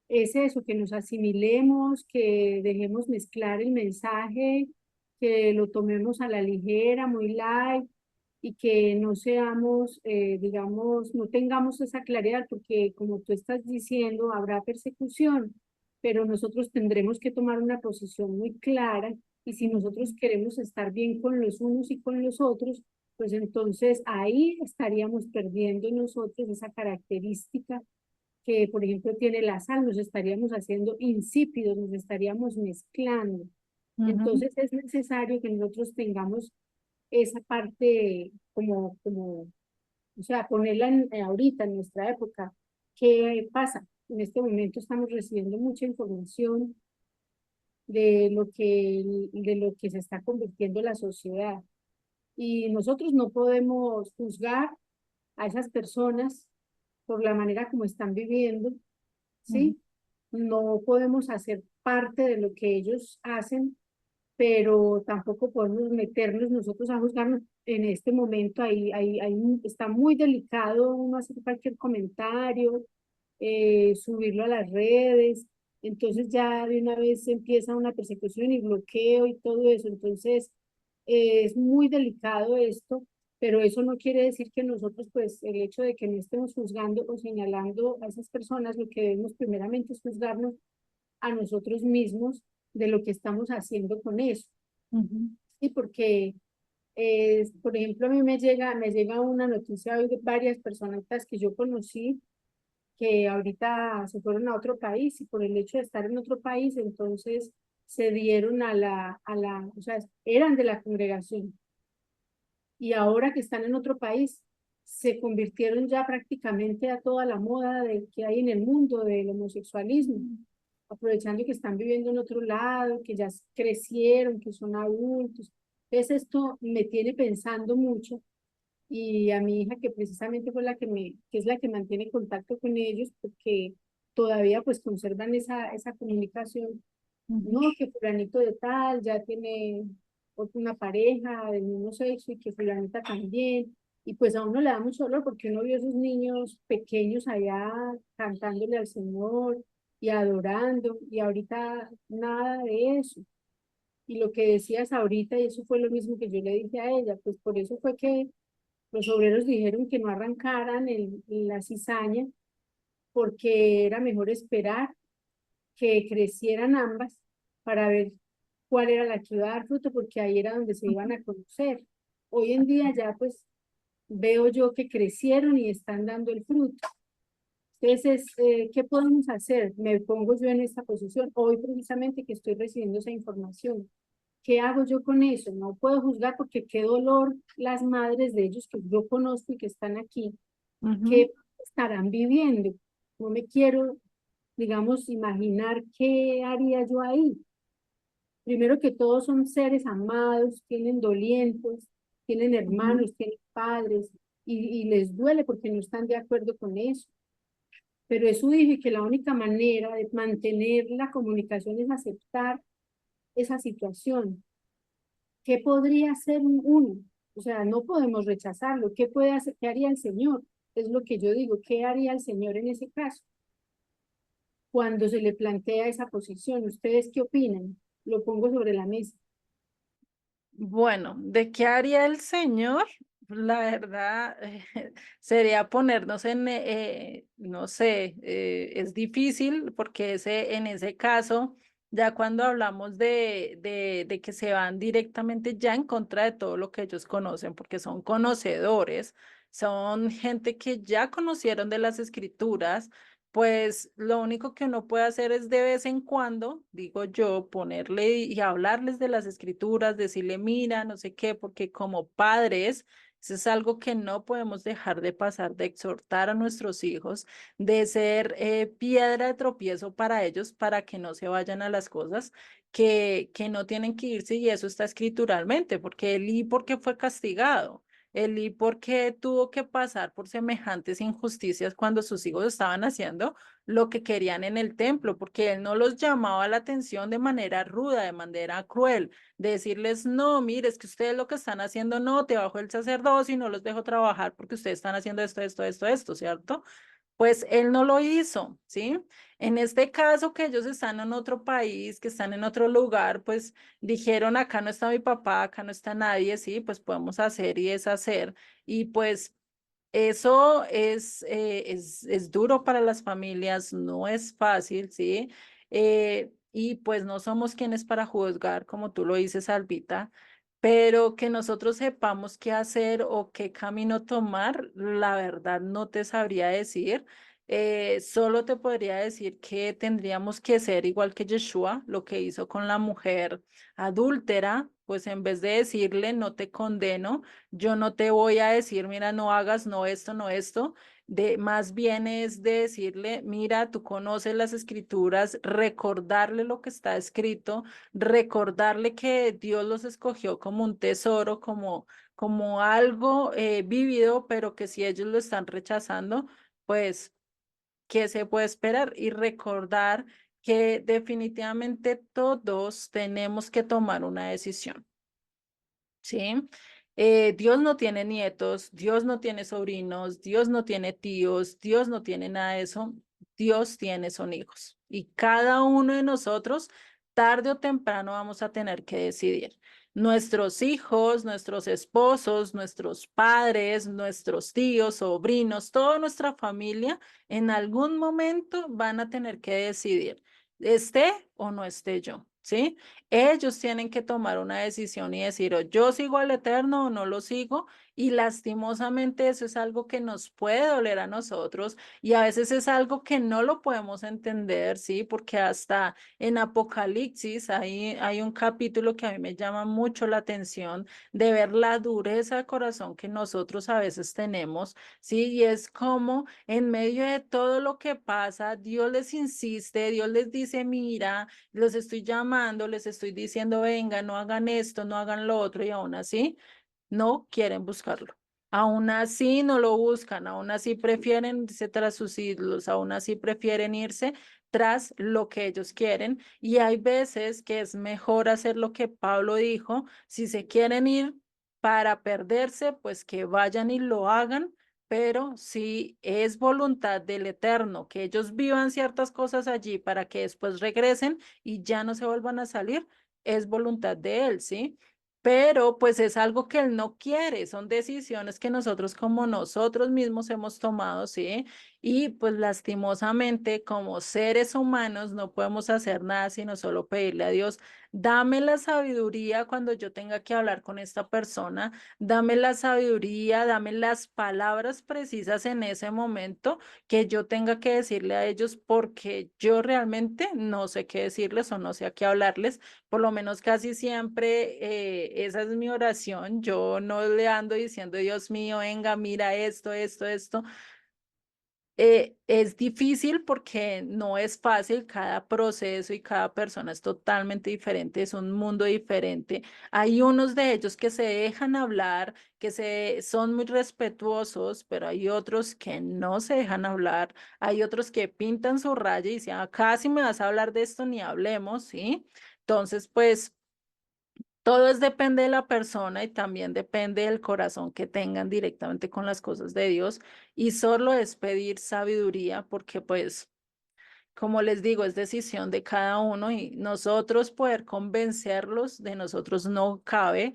Speaker 2: es eso, que nos asimilemos, que dejemos mezclar el mensaje, que lo tomemos a la ligera, muy light, y que no seamos, digamos, no tengamos esa claridad, porque como tú estás diciendo, habrá persecución, pero nosotros tendremos que tomar una posición muy clara, y si nosotros queremos estar bien con los unos y con los otros, pues entonces ahí estaríamos perdiendo nosotros esa característica que, por ejemplo, tiene la sal, nos estaríamos haciendo insípidos, nos estaríamos mezclando.
Speaker 1: Ujú,
Speaker 2: Entonces es necesario que nosotros tengamos esa parte o sea, ponerla ahorita, en nuestra época. ¿Qué pasa? En este momento estamos recibiendo mucha información de lo que se está convirtiendo la sociedad. Y nosotros no podemos juzgar a esas personas por la manera como están viviendo,
Speaker 1: ujú,
Speaker 2: ¿sí? No podemos hacer parte de lo que ellos hacen, pero tampoco podemos meternos nosotros a juzgarnos en este momento. Está muy delicado uno hacer cualquier comentario, subirlo a las redes, entonces ya de una vez empieza una persecución y bloqueo y todo eso. Entonces, es muy delicado esto, pero eso no quiere decir que nosotros, pues, el hecho de que no estemos juzgando o señalando a esas personas, lo que debemos primeramente es juzgarnos a nosotros mismos de lo que estamos haciendo con eso.
Speaker 1: ujú.
Speaker 2: Sí, porque, por ejemplo, a mí me llega una noticia hoy de varias personas que yo conocí que ahorita se fueron a otro país y por el hecho de estar en otro país, entonces se dieron o sea, eran de la congregación y ahora que están en otro país, se convirtieron ya prácticamente a toda la moda que hay en el mundo del homosexualismo, aprovechando que están viviendo en otro lado, que ya crecieron, que son adultos. Entonces esto me tiene pensando mucho y a mi hija que precisamente fue que es la que mantiene contacto con ellos porque todavía pues conservan esa comunicación. No,
Speaker 1: Ujú.
Speaker 2: que fulanito de tal ya tiene una pareja del mismo sexo y que fulanita también. Y pues a uno le da mucho dolor porque uno vio a esos niños pequeños allá cantándole al Señor y adorando y ahorita nada de eso. Y lo que decías ahorita, y eso fue lo mismo que yo le dije a ella, pues por eso fue que los obreros dijeron que no arrancaran la cizaña porque era mejor esperar que crecieran ambas para ver cuál era la que iba a dar fruto, porque ahí era donde se iban a conocer. Hoy en día ya pues veo yo que crecieron y están dando el fruto. Entonces, ¿qué podemos hacer? Me pongo yo en esta posición, hoy precisamente que estoy recibiendo esa información. ¿Qué hago yo con eso? No puedo juzgar porque qué dolor las madres de ellos que yo conozco y que están aquí,
Speaker 1: Ujú,
Speaker 2: qué estarán viviendo. No me quiero, digamos, imaginar qué haría yo ahí. Primero que todos son seres amados, tienen dolientes, tienen
Speaker 1: ujú.
Speaker 2: hermanos, tienen padres, y les duele porque no están de acuerdo con eso. Pero eso dije que la única manera de mantener la comunicación es aceptar esa situación. ¿Qué podría hacer uno? O sea, no podemos rechazarlo. ¿Qué puede hacer? ¿Qué haría el Señor? Es lo que yo digo. ¿Qué haría el Señor en ese caso? Cuando se le plantea esa posición, ¿ustedes qué opinan? Lo pongo sobre la mesa.
Speaker 1: Bueno, ¿de qué haría el Señor? La verdad, sería ponernos no sé, es difícil porque en ese caso, ya cuando hablamos de que se van directamente ya en contra de todo lo que ellos conocen, porque son conocedores, son gente que ya conocieron de las escrituras, pues lo único que uno puede hacer es de vez en cuando, digo yo, ponerle y hablarles de las escrituras, decirle, mira, no sé qué, porque como padres Eso es algo que no podemos dejar de pasar, de exhortar a nuestros hijos, de ser piedra de tropiezo para ellos, para que no se vayan a las cosas que no tienen que irse, y eso está escrituralmente, porque Elí, porque fue castigado. Elí, porque tuvo que pasar por semejantes injusticias cuando sus hijos estaban haciendo lo que querían en el templo, porque él no los llamaba la atención de manera ruda, de manera cruel, de decirles, no, mire, es que ustedes lo que están haciendo, no, te bajo el sacerdocio y no los dejo trabajar porque ustedes están haciendo esto, ¿cierto? Pues él no lo hizo, ¿sí? En este caso que ellos están en otro país, que están en otro lugar, pues dijeron, acá no está mi papá, acá no está nadie, ¿sí? Pues podemos hacer y deshacer. Y pues eso es duro para las familias, no es fácil, ¿sí? Y pues no somos quienes para juzgar, como tú lo dices, Albita, pero que nosotros sepamos qué hacer o qué camino tomar, la verdad no te sabría decir. Solo te podría decir que tendríamos que ser igual que Yeshua, lo que hizo con la mujer adúltera, pues en vez de decirle no te condeno, yo no te voy a decir, mira, no hagas, no esto, no esto. De, más bien es de decirle, mira, tú conoces las escrituras, recordarle lo que está escrito, recordarle que Dios los escogió como un tesoro, como algo vívido, pero que si ellos lo están rechazando, pues, ¿qué se puede esperar? Y recordar que definitivamente todos tenemos que tomar una decisión. ¿Sí? Dios no tiene nietos, Dios no tiene sobrinos, Dios no tiene tíos, Dios no tiene nada de eso. Dios tiene son hijos. Y cada uno de nosotros, tarde o temprano, vamos a tener que decidir. Nuestros hijos, nuestros esposos, nuestros padres, nuestros tíos, sobrinos, toda nuestra familia, en algún momento van a tener que decidir, esté o no esté yo. ¿Sí? Ellos tienen que tomar una decisión y decir, o yo sigo al Eterno o no lo sigo. Y lastimosamente eso es algo que nos puede doler a nosotros y a veces es algo que no lo podemos entender, ¿sí? Porque hasta en Apocalipsis hay un capítulo que a mí me llama mucho la atención de ver la dureza de corazón que nosotros a veces tenemos, ¿sí? Y es como en medio de todo lo que pasa, Dios les insiste, Dios les dice, mira, los estoy llamando, les estoy diciendo, venga, no hagan esto, no hagan lo otro, y aún así no quieren buscarlo. Aún así no lo buscan, aún así prefieren irse tras sus ídolos, aún así prefieren irse tras lo que ellos quieren. Y hay veces que es mejor hacer lo que Pablo dijo, si se quieren ir para perderse, pues que vayan y lo hagan. Pero si es voluntad del Eterno que ellos vivan ciertas cosas allí para que después regresen y ya no se vuelvan a salir, es voluntad de Él, ¿sí? Pero pues es algo que Él no quiere, son decisiones que nosotros como nosotros mismos hemos tomado, ¿sí? Y pues lastimosamente como seres humanos no podemos hacer nada sino solo pedirle a Dios, dame la sabiduría cuando yo tenga que hablar con esta persona, dame la sabiduría, dame las palabras precisas en ese momento que yo tenga que decirle a ellos porque yo realmente no sé qué decirles o no sé a qué hablarles. Por lo menos casi siempre esa es mi oración. Yo no le ando diciendo, Dios mío, venga, mira esto. Es difícil porque no es fácil, cada proceso y cada persona es totalmente diferente, es un mundo diferente. Hay unos de ellos que se dejan hablar, son muy respetuosos, pero hay otros que no se dejan hablar, hay otros que pintan su raya y dicen, acá si me vas a hablar de esto, ni hablemos, ¿sí? Entonces, pues todo es depende de la persona y también depende del corazón que tengan directamente con las cosas de Dios. Y solo es pedir sabiduría porque pues, como les digo, es decisión de cada uno y nosotros poder convencerlos de nosotros no cabe.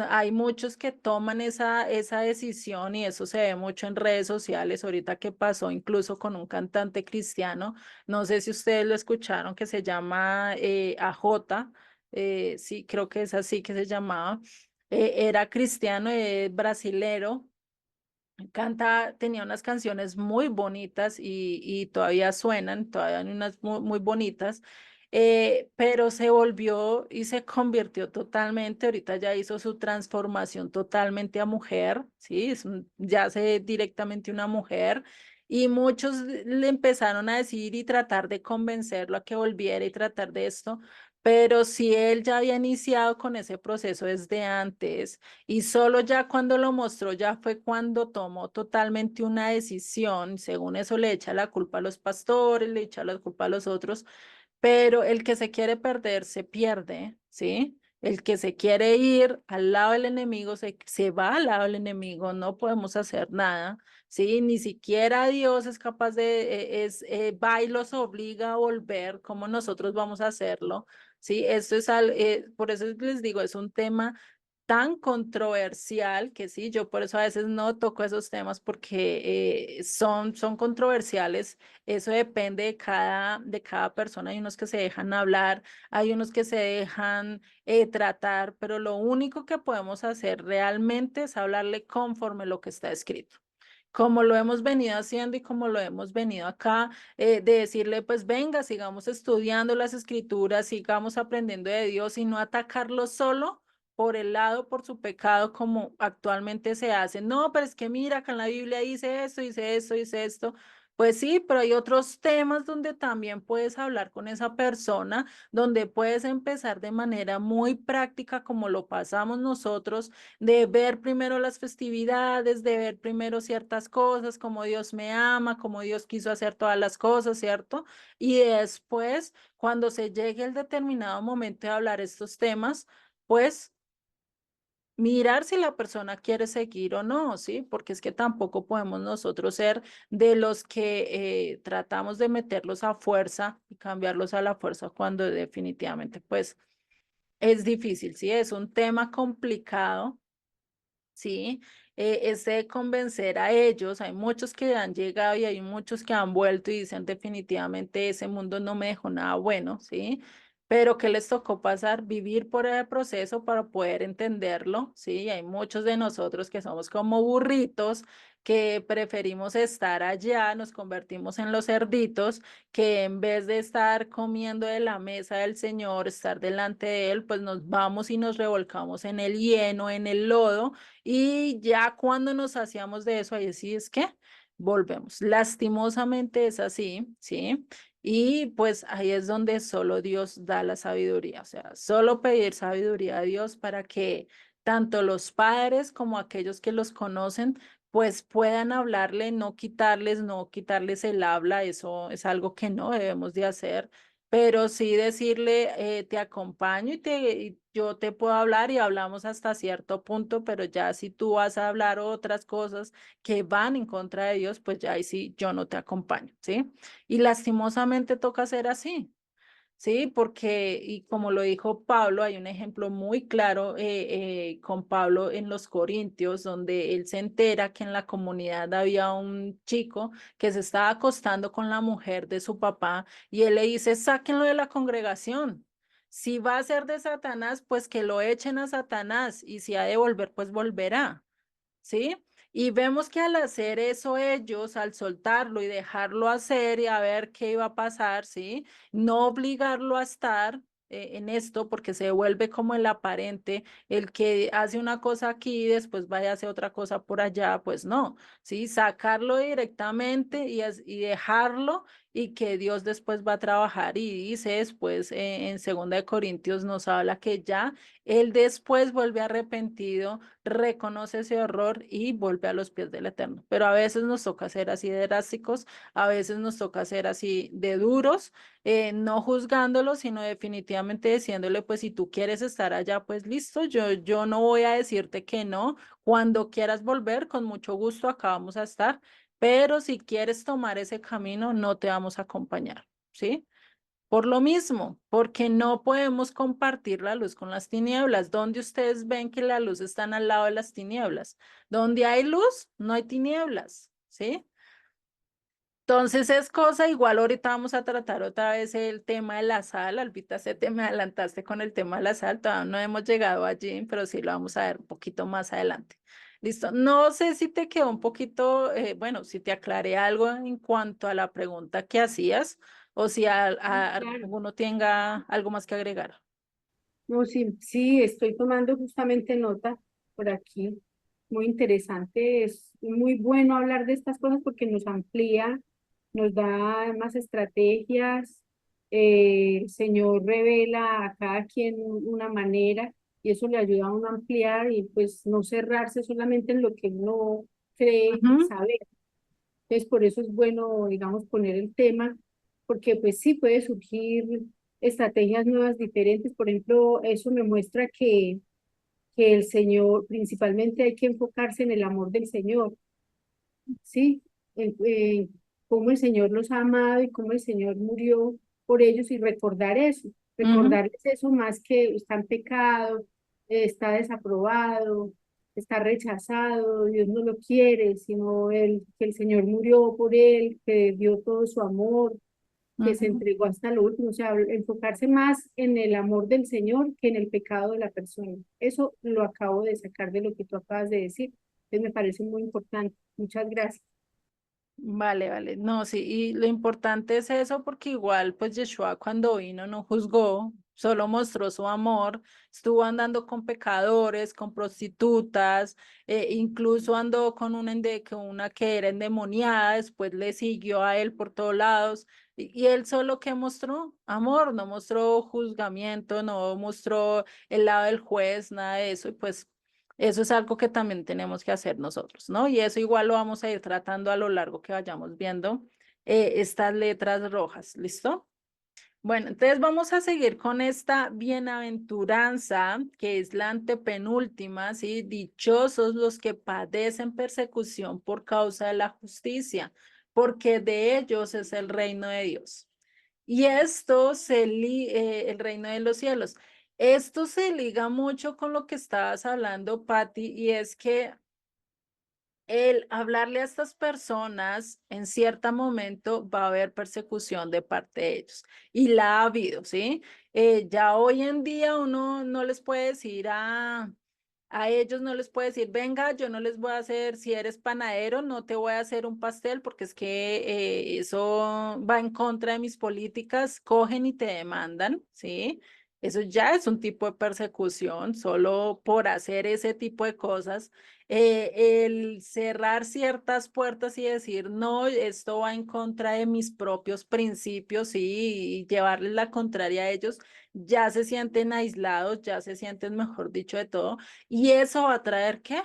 Speaker 1: Hay muchos que toman esa decisión y eso se ve mucho en redes sociales. Ahorita que pasó incluso con un cantante cristiano, no sé si ustedes lo escucharon, que se llama AJ, sí, creo que es así que se llamaba. Era cristiano, brasilero, tenía unas canciones muy bonitas y todavía suenan, todavía hay unas muy, muy bonitas. pero se volvió y se convirtió totalmente, ahorita ya hizo su transformación totalmente a mujer, ¿sí? Ya se directamente una mujer. Y muchos le empezaron a decir y tratar de convencerlo a que volviera y tratar de esto, pero si él ya había iniciado con ese proceso desde antes y solo ya cuando lo mostró, ya fue cuando tomó totalmente una decisión, según eso le echa la culpa a los pastores, le echa la culpa a los otros, pero el que se quiere perder se pierde, ¿sí? El que se quiere ir al lado del enemigo se va al lado del enemigo, no podemos hacer nada, ¿sí? Ni siquiera Dios es capaz de, va y los obliga a volver, como nosotros vamos a hacerlo, ¿sí? Esto es por eso les digo, es un tema tan controversial que sí, yo por eso a veces no toco esos temas porque son controversiales. Eso depende de cada persona. Hay unos que se dejan hablar, hay unos que se dejan tratar, pero lo único que podemos hacer realmente es hablarle conforme lo que está escrito. Como lo hemos venido haciendo y como lo hemos venido acá, de decirle, pues venga, sigamos estudiando las escrituras, sigamos aprendiendo de Dios y no atacarlo solo por el lado, por su pecado, como actualmente se hace. No, pero es que mira, acá en la Biblia dice esto, dice esto, dice esto. Pues sí, pero hay otros temas donde también puedes hablar con esa persona, donde puedes empezar de manera muy práctica, como lo pasamos nosotros, de ver primero las festividades, de ver primero ciertas cosas, como Dios me ama, como Dios quiso hacer todas las cosas, ¿cierto? Y después, cuando se llegue el determinado momento de hablar estos temas, pues mirar si la persona quiere seguir o no, ¿sí? Porque es que tampoco podemos nosotros ser de los que tratamos de meterlos a fuerza y cambiarlos a la fuerza cuando definitivamente, pues, es difícil, ¿sí? Es un tema complicado. ¿Sí? Es de convencer a ellos. Hay muchos que han llegado y hay muchos que han vuelto y dicen definitivamente ese mundo no me dejó nada bueno, ¿sí? Pero ¿qué les tocó pasar? Vivir por el proceso para poder entenderlo, ¿sí? Hay muchos de nosotros que somos como burritos, que preferimos estar allá, nos convertimos en los cerditos, que en vez de estar comiendo de la mesa del Señor, estar delante de Él, pues nos vamos y nos revolcamos en el hieno, en el lodo, y ya cuando nos hacíamos de eso, ahí sí es que volvemos. Lastimosamente es así, ¿sí? Y pues ahí es donde solo Dios da la sabiduría, o sea, solo pedir sabiduría a Dios para que tanto los padres como aquellos que los conocen, pues puedan hablarle, no quitarles el habla, eso es algo que no debemos de hacer, pero sí decirle, te acompaño y yo te puedo hablar y hablamos hasta cierto punto, pero ya si tú vas a hablar otras cosas que van en contra de Dios, pues ya ahí sí yo no te acompaño, ¿sí? Y lastimosamente toca ser así. Sí, porque, y como lo dijo Pablo, hay un ejemplo muy claro con Pablo en los Corintios, donde él se entera que en la comunidad había un chico que se estaba acostando con la mujer de su papá y él le dice, sáquenlo de la congregación. Si va a ser de Satanás, pues que lo echen a Satanás y si ha de volver, pues volverá. ¿Sí? Y vemos que al hacer eso ellos, al soltarlo y dejarlo hacer y a ver qué iba a pasar, ¿sí? No obligarlo a estar en esto porque se vuelve como el aparente, el que hace una cosa aquí y después vaya a hacer otra cosa por allá, pues no, ¿sí? Sacarlo directamente y dejarlo y que Dios después va a trabajar y dice después en Segunda de Corintios nos habla que ya él después vuelve arrepentido, reconoce ese error y vuelve a los pies del Eterno. Pero a veces nos toca ser así de drásticos, a veces nos toca ser así de duros, no juzgándolo, sino definitivamente diciéndole, pues si tú quieres estar allá, pues listo, yo no voy a decirte que no. Cuando quieras volver, con mucho gusto, acá vamos a estar, pero si quieres tomar ese camino, no te vamos a acompañar, ¿sí? Por lo mismo, porque no podemos compartir la luz con las tinieblas. Donde ustedes ven que la luz está al lado de las tinieblas. Donde hay luz, no hay tinieblas, ¿sí? Entonces es cosa igual, ahorita vamos a tratar otra vez el tema de la sal. Albita, se te me adelantaste con el tema de la sal, todavía no hemos llegado allí, pero sí lo vamos a ver un poquito más adelante. Listo. No sé si te quedó un poquito, bueno, si te aclaré algo en cuanto a la pregunta que hacías o si
Speaker 2: Claro.
Speaker 1: alguno tenga algo más que agregar.
Speaker 2: No, sí, sí, estoy tomando justamente nota por aquí. Muy interesante, es muy bueno hablar de estas cosas porque nos amplía, nos da más estrategias. El Señor revela a cada quien una manera y eso le ayuda a uno a ampliar y pues no cerrarse solamente en lo que uno cree
Speaker 1: Ujú,
Speaker 2: saber. Entonces, por eso es bueno, digamos, poner el tema, porque pues sí puede surgir estrategias nuevas, diferentes. Por ejemplo, eso me muestra que el Señor, principalmente hay que enfocarse en el amor del Señor, ¿sí? En cómo el Señor los ha amado y cómo el Señor murió por ellos y recordar eso,
Speaker 1: ujú,
Speaker 2: recordarles eso más que está en pecado, está desaprobado, está rechazado, Dios no lo quiere, sino que el Señor murió por él, que dio todo su amor, que se
Speaker 1: ujú.
Speaker 2: entregó hasta lo último, o sea, enfocarse más en el amor del Señor que en el pecado de la persona. Eso lo acabo de sacar de lo que tú acabas de decir, entonces me parece muy importante. Muchas gracias.
Speaker 1: Vale, vale. No, sí, y lo importante es eso porque igual, pues Yeshua cuando vino no juzgó, solo mostró su amor, estuvo andando con pecadores, con prostitutas, incluso andó con una que era endemoniada, después le siguió a él por todos lados, y él solo que mostró amor, no mostró juzgamiento, no mostró el lado del juez, nada de eso, y pues eso es algo que también tenemos que hacer nosotros, ¿no? Y eso igual lo vamos a ir tratando a lo largo que vayamos viendo estas letras rojas, ¿listo? Bueno, entonces vamos a seguir con esta bienaventuranza, que es la antepenúltima, ¿sí? Dichosos los que padecen persecución por causa de la justicia, porque de ellos es el reino de Dios. Y el reino de los cielos. Esto se liga mucho con lo que estabas hablando, Patti, y es que el hablarle a estas personas en cierto momento va a haber persecución de parte de ellos y la ha habido, ¿sí? Ya hoy en día uno no les puede decir a ellos, no les puede decir, venga, yo no les voy a hacer, si eres panadero, no te voy a hacer un pastel porque es que eso va en contra de mis políticas, cogen y te demandan, ¿sí? Eso ya es un tipo de persecución, solo por hacer ese tipo de cosas el cerrar ciertas puertas y decir, no, esto va en contra de mis propios principios y llevarles la contraria a ellos, ya se sienten aislados, ya se sienten, mejor dicho, de todo, y eso va a traer, ¿qué?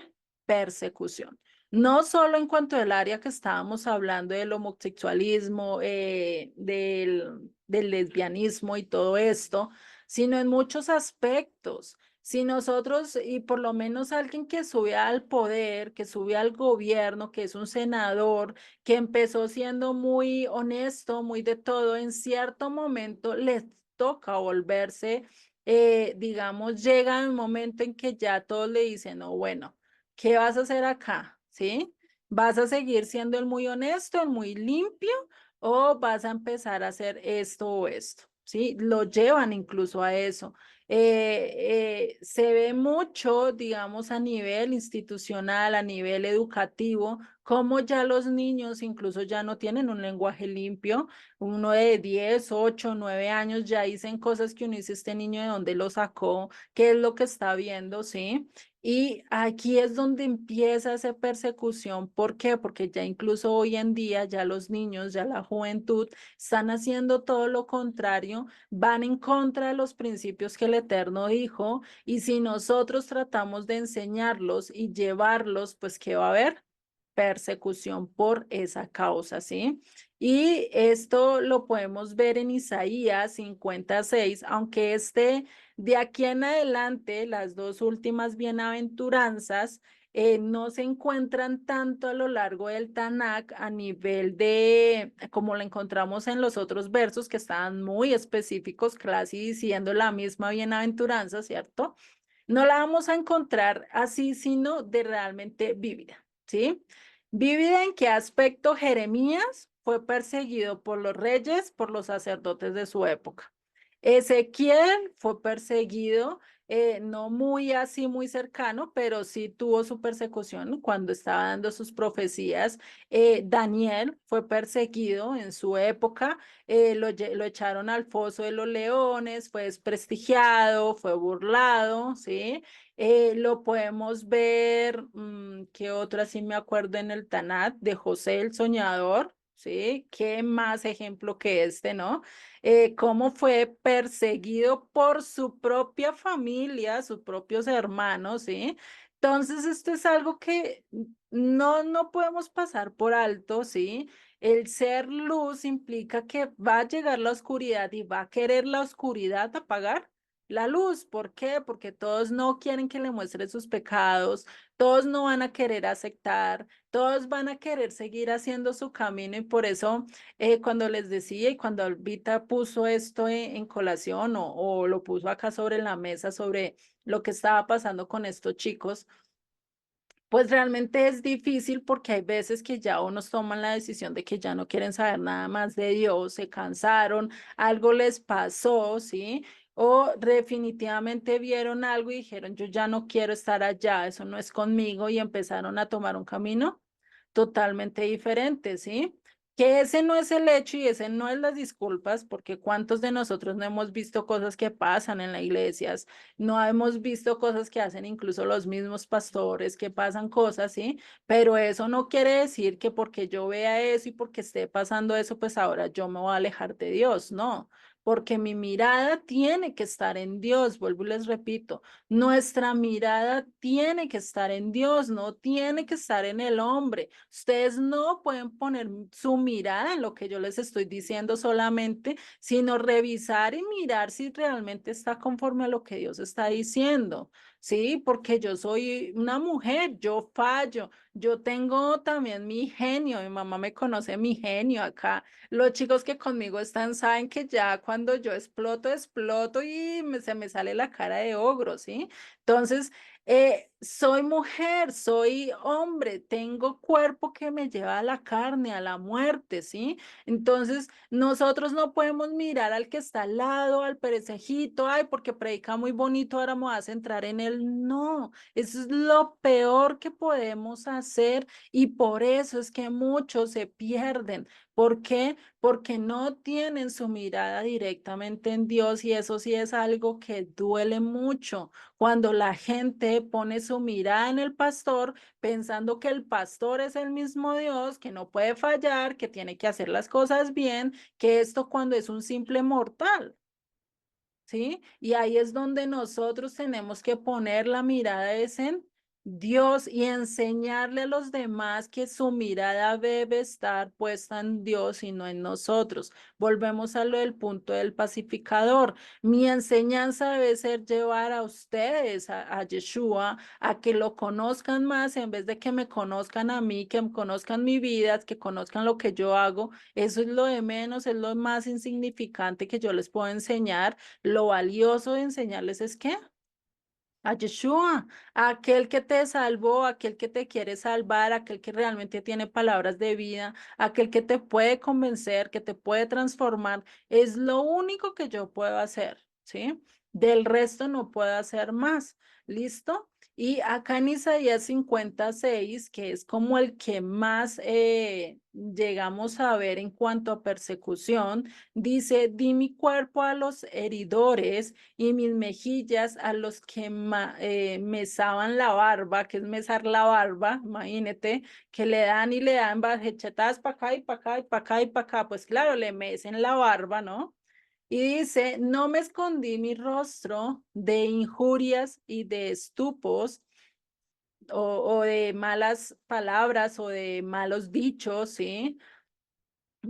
Speaker 1: Persecución. No solo en cuanto al área que estábamos hablando del homosexualismo, del lesbianismo y todo esto, sino en muchos aspectos. Si nosotros, y por lo menos alguien que sube al poder, que sube al gobierno, que es un senador, que empezó siendo muy honesto, muy de todo, en cierto momento les toca volverse, digamos, llega un momento en que ya todos le dicen, no, bueno, ¿qué vas a hacer acá? ¿Sí? ¿Vas a seguir siendo el muy honesto, el muy limpio, o vas a empezar a hacer esto o esto? ¿Sí? Lo llevan incluso a eso se ve mucho, digamos, a nivel institucional, a nivel educativo, como ya los niños incluso ya no tienen un lenguaje limpio. Uno de 10, 8, 9 años ya dicen cosas que uno dice, este niño de dónde lo sacó, qué es lo que está viendo, ¿sí? Y aquí es donde empieza esa persecución. ¿Por qué? Porque ya incluso hoy en día, ya los niños, ya la juventud, están haciendo todo lo contrario, van en contra de los principios que el Eterno dijo, y si nosotros tratamos de enseñarlos y llevarlos, pues ¿qué va a haber? Persecución por esa causa, ¿sí? Y esto lo podemos ver en Isaías 56, aunque de aquí en adelante, las dos últimas bienaventuranzas, no se encuentran tanto a lo largo del Tanakh a nivel de, como lo encontramos en los otros versos que estaban muy específicos, casi diciendo la misma bienaventuranza, ¿cierto? No la vamos a encontrar así, sino de realmente vívida, ¿sí? ¿Vívida en qué aspecto? Jeremías fue perseguido por los reyes, por los sacerdotes de su época. Ezequiel fue perseguido no muy así, muy cercano, pero sí tuvo su persecución cuando estaba dando sus profecías. Daniel fue perseguido en su época, lo echaron al foso de los leones, fue desprestigiado, fue burlado, ¿sí? Lo podemos ver, ¿qué otra sí me acuerdo en el Tanat? De José el Soñador, ¿sí? ¿Qué más ejemplo que este, no? Cómo fue perseguido por su propia familia, sus propios hermanos, ¿sí? Entonces, esto es algo que no podemos pasar por alto, ¿sí? El ser luz implica que va a llegar la oscuridad y va a querer la oscuridad apagar la luz. ¿Por qué? Porque todos no quieren que le muestre sus pecados, todos no van a querer aceptar, todos van a querer seguir haciendo su camino y por eso cuando les decía y cuando Albita puso esto en colación o lo puso acá sobre la mesa sobre lo que estaba pasando con estos chicos, pues realmente es difícil porque hay veces que ya unos toman la decisión de que ya no quieren saber nada más de Dios, se cansaron, algo les pasó, ¿sí? O definitivamente vieron algo y dijeron, yo ya no quiero estar allá, eso no es conmigo y empezaron a tomar un camino totalmente diferente, ¿sí? Que ese no es el hecho y ese no es las disculpas, porque cuántos de nosotros no hemos visto cosas que pasan en las iglesias, no hemos visto cosas que hacen incluso los mismos pastores, que pasan cosas, ¿sí? Pero eso no quiere decir que porque yo vea eso y porque esté pasando eso, pues ahora yo me voy a alejar de Dios, no, porque mi mirada tiene que estar en Dios, vuelvo y les repito, nuestra mirada tiene que estar en Dios, no tiene que estar en el hombre. Ustedes no pueden poner su mirada en lo que yo les estoy diciendo solamente, sino revisar y mirar si realmente está conforme a lo que Dios está diciendo. Sí, porque yo soy una mujer, yo fallo, yo tengo también mi genio, mi mamá me conoce mi genio acá. Los chicos que conmigo están saben que ya cuando yo exploto, exploto y se me sale la cara de ogro, ¿sí? Entonces, soy mujer, soy hombre, tengo cuerpo que me lleva a la carne, a la muerte, ¿sí? Entonces, nosotros no podemos mirar al que está al lado, al perecejito, ay, porque predica muy bonito, ahora me voy a centrar en él. No, eso es lo peor que podemos hacer y por eso es que muchos se pierden. ¿Por qué? Porque no tienen su mirada directamente en Dios y eso sí es algo que duele mucho cuando la gente pone su mirada en el pastor pensando que el pastor es el mismo Dios, que no puede fallar, que tiene que hacer las cosas bien, que esto cuando es un simple mortal. ¿Sí? Y ahí es donde nosotros tenemos que poner la mirada es en Dios y enseñarle a los demás que su mirada debe estar puesta en Dios y no en nosotros. Volvemos a lo del punto del pacificador. Mi enseñanza debe ser llevar a ustedes, a Yeshua, a que lo conozcan más en vez de que me conozcan a mí, que conozcan mi vida, que conozcan lo que yo hago. Eso es lo de menos, es lo más insignificante que yo les puedo enseñar. Lo valioso de enseñarles es que a Yeshua, a aquel que te salvó, aquel que te quiere salvar, aquel que realmente tiene palabras de vida, aquel que te puede convencer, que te puede transformar, es lo único que yo puedo hacer, ¿sí? Del resto no puedo hacer más. ¿Listo? Y acá en Isaías 56, que es como el que más llegamos a ver en cuanto a persecución, dice, di mi cuerpo a los heridores y mis mejillas a los que mesaban la barba, que es mesar la barba, imagínate, que le dan y le dan bajechetadas para acá y para acá y para acá y para acá, pues claro, le mecen la barba, ¿no? Y dice, no me escondí mi rostro de injurias y de estupos o de malas palabras o de malos dichos, ¿sí?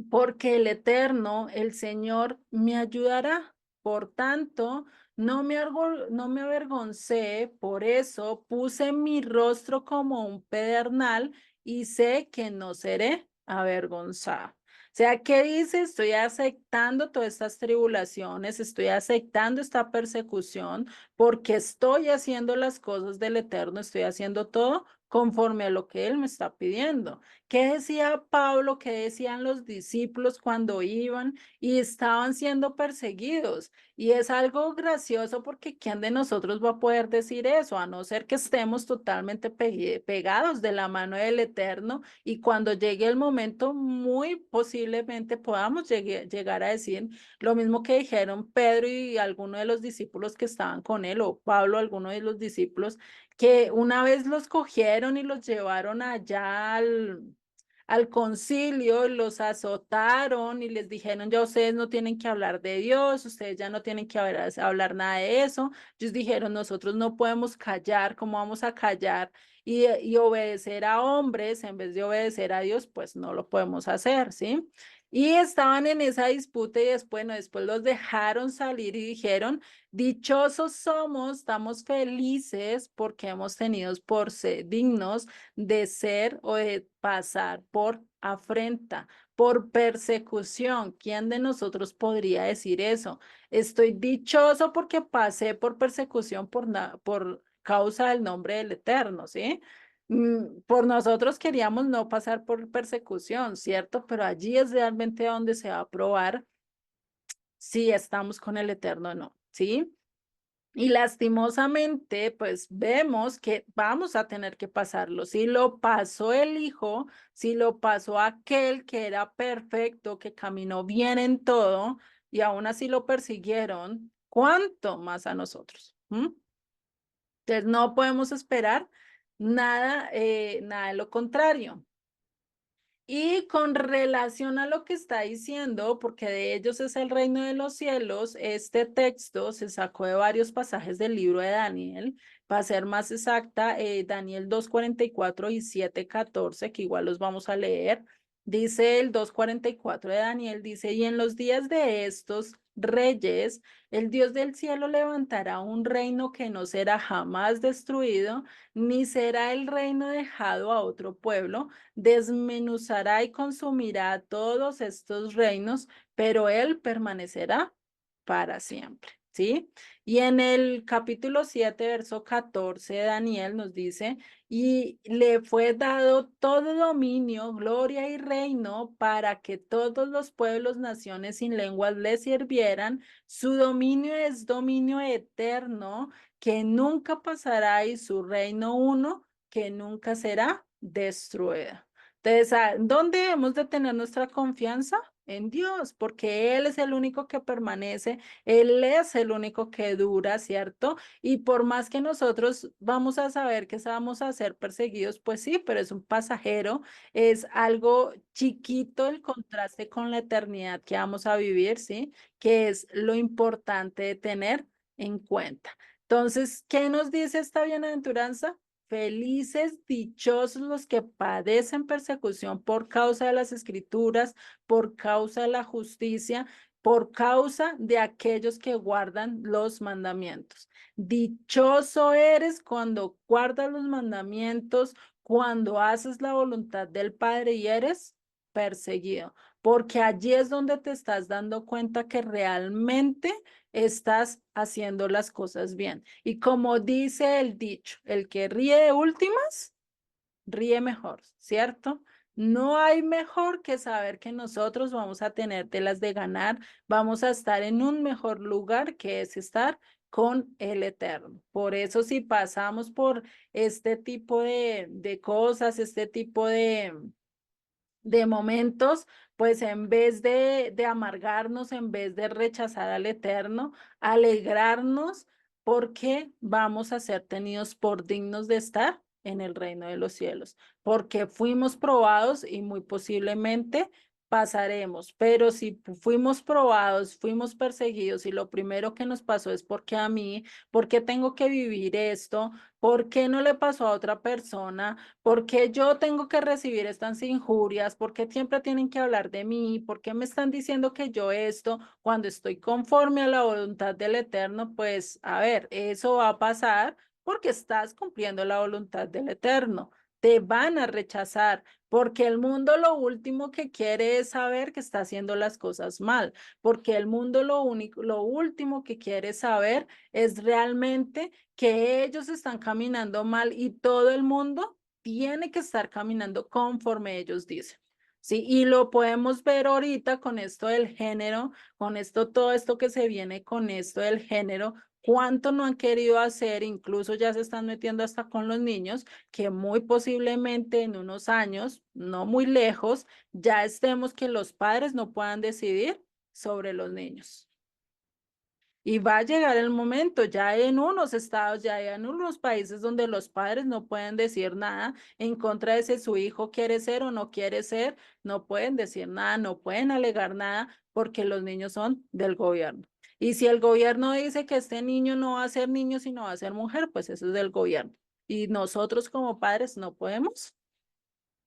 Speaker 1: Porque el Eterno, el Señor, me ayudará. Por tanto, no me avergoncé, por eso puse mi rostro como un pedernal y sé que no seré avergonzado. O sea, ¿qué dice? Estoy aceptando todas estas tribulaciones, estoy aceptando esta persecución porque estoy haciendo las cosas del Eterno, estoy haciendo todo conforme a lo que Él me está pidiendo. ¿Qué decía Pablo? ¿Qué decían los discípulos cuando iban y estaban siendo perseguidos? Y es algo gracioso porque ¿quién de nosotros va a poder decir eso? A no ser que estemos totalmente pegados de la mano del Eterno y cuando llegue el momento, muy posiblemente podamos llegar a decir lo mismo que dijeron Pedro y alguno de los discípulos que estaban con él, o Pablo, alguno de los discípulos, que una vez los cogieron y los llevaron allá al concilio, los azotaron y les dijeron, ya ustedes no tienen que hablar de Dios, ustedes ya no tienen que hablar nada de eso. Ellos dijeron, nosotros no podemos callar, ¿cómo vamos a callar? Y obedecer a hombres en vez de obedecer a Dios, pues no lo podemos hacer, ¿sí? Y estaban en esa disputa y después, bueno, después los dejaron salir y dijeron, dichosos somos, estamos felices porque hemos tenido por ser dignos de ser o de pasar por afrenta, por persecución. ¿Quién de nosotros podría decir eso? Estoy dichoso porque pasé por persecución por causa del nombre del Eterno, ¿sí? Por nosotros queríamos no pasar por persecución, ¿cierto? Pero allí es realmente donde se va a probar si estamos con el Eterno o no, ¿sí? Y lastimosamente, pues vemos que vamos a tener que pasarlo. Si lo pasó el hijo, si lo pasó aquel que era perfecto, que caminó bien en todo, y aún así lo persiguieron, ¿cuánto más a nosotros? Entonces no podemos esperar nada, nada de lo contrario. Y con relación a lo que está diciendo, porque de ellos es el reino de los cielos, este texto se sacó de varios pasajes del libro de Daniel. Para ser más exacta, Daniel 2:44 y 7:14, que igual los vamos a leer. Dice el 2:44 de Daniel, dice, y en los días de estos reyes, el Dios del cielo levantará un reino que no será jamás destruido, ni será el reino dejado a otro pueblo, desmenuzará y consumirá todos estos reinos, pero él permanecerá para siempre, ¿sí? Y en el capítulo 7, verso 14, Daniel nos dice, y le fue dado todo dominio, gloria y reino para que todos los pueblos, naciones y lenguas le sirvieran. Su dominio es dominio eterno que nunca pasará y su reino uno que nunca será destruido. Entonces, ¿dónde debemos de tener nuestra confianza? En Dios, porque Él es el único que permanece, Él es el único que dura, ¿cierto? Y por más que nosotros vamos a saber que vamos a ser perseguidos, pues sí, pero es un pasajero, es algo chiquito el contraste con la eternidad que vamos a vivir, ¿sí? Que es lo importante de tener en cuenta. Entonces, ¿qué nos dice esta bienaventuranza? Felices, dichosos los que padecen persecución por causa de las escrituras, por causa de la justicia, por causa de aquellos que guardan los mandamientos. Dichoso eres cuando guardas los mandamientos, cuando haces la voluntad del Padre y eres perseguido, porque allí es donde te estás dando cuenta que realmente estás haciendo las cosas bien. Y como dice el dicho, el que ríe de últimas, ríe mejor, ¿cierto? No hay mejor que saber que nosotros vamos a tener telas de ganar, vamos a estar en un mejor lugar que es estar con el Eterno. Por eso si pasamos por este tipo de cosas, este tipo de momentos, pues en vez de amargarnos, en vez de rechazar al Eterno, alegrarnos porque vamos a ser tenidos por dignos de estar en el reino de los cielos, porque fuimos probados y muy posiblemente pasaremos, pero si fuimos probados, fuimos perseguidos y lo primero que nos pasó es porque a mí, ¿por qué tengo que vivir esto? ¿Por qué no le pasó a otra persona? ¿Por qué yo tengo que recibir estas injurias? ¿Por qué siempre tienen que hablar de mí? ¿Por qué me están diciendo que yo esto, cuando estoy conforme a la voluntad del Eterno? Pues, a ver, eso va a pasar porque estás cumpliendo la voluntad del Eterno. Te van a rechazar porque el mundo lo último que quiere es saber que está haciendo las cosas mal, porque el mundo lo único, lo último que quiere saber es realmente que ellos están caminando mal y todo el mundo tiene que estar caminando conforme ellos dicen. Sí, y lo podemos ver ahorita con esto del género, con esto, todo esto que se viene con esto del género, cuánto no han querido hacer, incluso ya se están metiendo hasta con los niños, que muy posiblemente en unos años, no muy lejos, ya estemos que los padres no puedan decidir sobre los niños. Y va a llegar el momento, ya en unos estados, ya en unos países donde los padres no pueden decir nada en contra de si su hijo quiere ser o no quiere ser, no pueden decir nada, no pueden alegar nada porque los niños son del gobierno. Y si el gobierno dice que este niño no va a ser niño, sino va a ser mujer, pues eso es del gobierno. Y nosotros como padres no podemos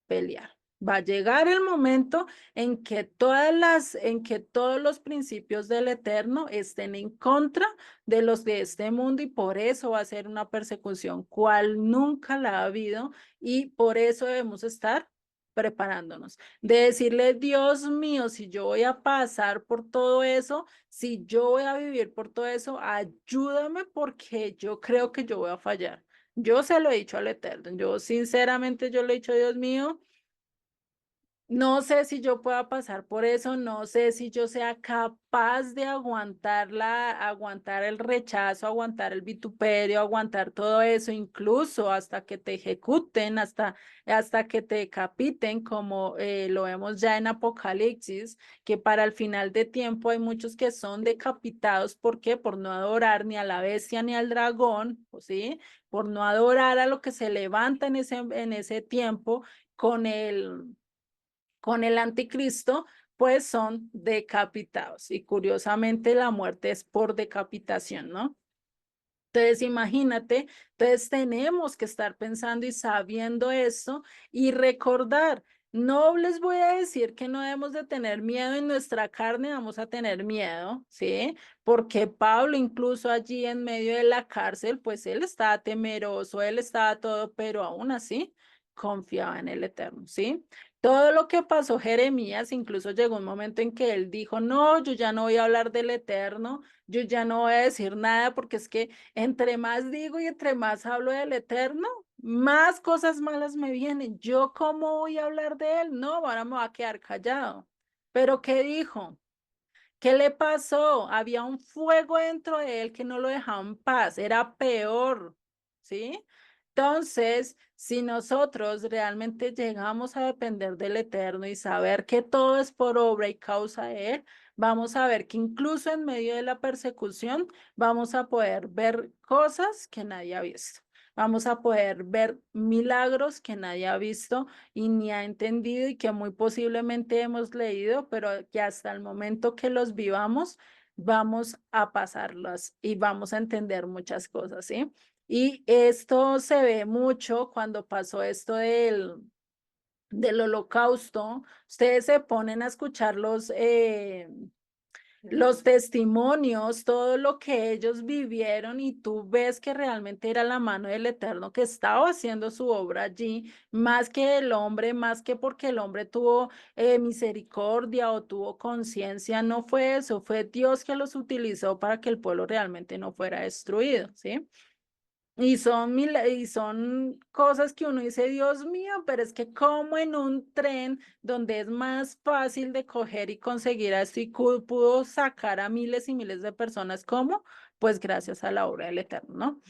Speaker 1: pelear. Va a llegar el momento en que todos los principios del Eterno estén en contra de los de este mundo y por eso va a ser una persecución cual nunca la ha habido y por eso debemos estar preparándonos, de decirle, Dios mío, si yo voy a pasar por todo eso, si yo voy a vivir por todo eso, ayúdame porque yo creo que yo voy a fallar. Yo se lo he dicho al Eterno, yo sinceramente yo le he dicho, Dios mío, no sé si yo pueda pasar por eso, no sé si yo sea capaz de aguantar el rechazo, aguantar el vituperio, aguantar todo eso, incluso hasta que te ejecuten, hasta que te decapiten, como lo vemos ya en Apocalipsis, que para el final de tiempo hay muchos que son decapitados, ¿por qué? Por no adorar ni a la bestia ni al dragón, ¿sí? Por no adorar a lo que se levanta en ese tiempo con el anticristo, pues son decapitados. Y curiosamente la muerte es por decapitación, ¿no? Entonces, imagínate, entonces tenemos que estar pensando y sabiendo esto y recordar, no les voy a decir que no debemos de tener miedo en nuestra carne, vamos a tener miedo, ¿sí? Porque Pablo incluso allí en medio de la cárcel, pues él estaba temeroso, él estaba todo, pero aún así confiaba en el Eterno, ¿sí? Todo lo que pasó Jeremías, incluso llegó un momento en que él dijo, no, yo ya no voy a hablar del Eterno, yo ya no voy a decir nada porque es que entre más digo y entre más hablo del Eterno, más cosas malas me vienen. ¿Yo cómo voy a hablar de él? No, ahora me voy a quedar callado. ¿Pero qué dijo? ¿Qué le pasó? Había un fuego dentro de él que no lo dejaba en paz, era peor, ¿sí? Entonces, si nosotros realmente llegamos a depender del Eterno y saber que todo es por obra y causa de Él, vamos a ver que incluso en medio de la persecución vamos a poder ver cosas que nadie ha visto. Vamos a poder ver milagros que nadie ha visto y ni ha entendido y que muy posiblemente hemos leído, pero que hasta el momento que los vivamos, vamos a pasarlas y vamos a entender muchas cosas, ¿sí? Y esto se ve mucho cuando pasó esto del holocausto. Ustedes se ponen a escuchar los testimonios, todo lo que ellos vivieron y tú ves que realmente era la mano del Eterno que estaba haciendo su obra allí, más que el hombre, más que porque el hombre tuvo misericordia o tuvo conciencia, no fue eso, fue Dios que los utilizó para que el pueblo realmente no fuera destruido, ¿sí? Y son cosas que uno dice, Dios mío, pero es que como en un tren donde es más fácil de coger y conseguir esto y pudo sacar a miles y miles de personas, ¿cómo? Pues gracias a la obra del Eterno, ¿no?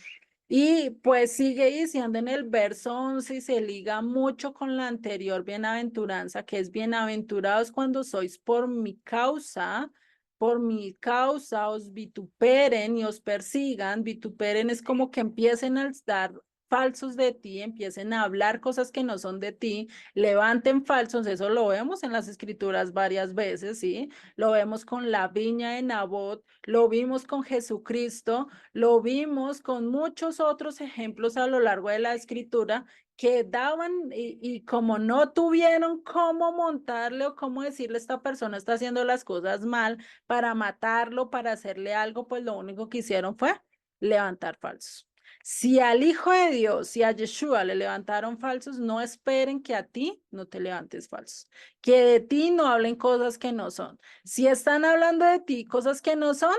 Speaker 1: Y pues sigue diciendo en el verso 11 y se liga mucho con la anterior bienaventuranza, que es bienaventurados cuando sois por mi causa os vituperen y os persigan. Vituperen es como que empiecen a dar falsos de ti, empiecen a hablar cosas que no son de ti, levanten falsos, eso lo vemos en las escrituras varias veces, ¿sí? Lo vemos con la viña de Nabot, lo vimos con Jesucristo, lo vimos con muchos otros ejemplos a lo largo de la escritura que daban y como no tuvieron cómo montarle o cómo decirle esta persona está haciendo las cosas mal para matarlo, para hacerle algo, pues lo único que hicieron fue levantar falsos. Si al Hijo de Dios, si a Yeshua le levantaron falsos, no esperen que a ti no te levantes falsos, que de ti no hablen cosas que no son. Si están hablando de ti cosas que no son,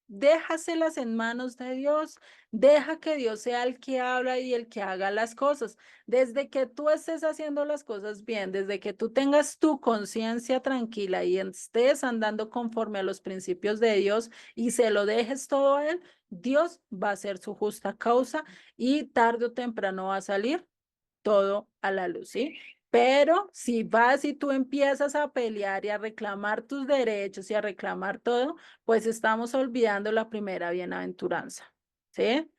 Speaker 1: déjaselas en manos de Dios, Deja que Dios sea el que habla y el que haga las cosas. Desde que tú estés haciendo las cosas bien, desde que tú tengas tu conciencia tranquila y estés andando conforme a los principios de Dios y se lo dejes todo a Él, Dios va a hacer su justa causa y tarde o temprano va a salir todo a la luz, ¿sí? Pero si vas y tú empiezas a pelear y a reclamar tus derechos y a reclamar todo, pues estamos olvidando la primera bienaventuranza, ¿sí?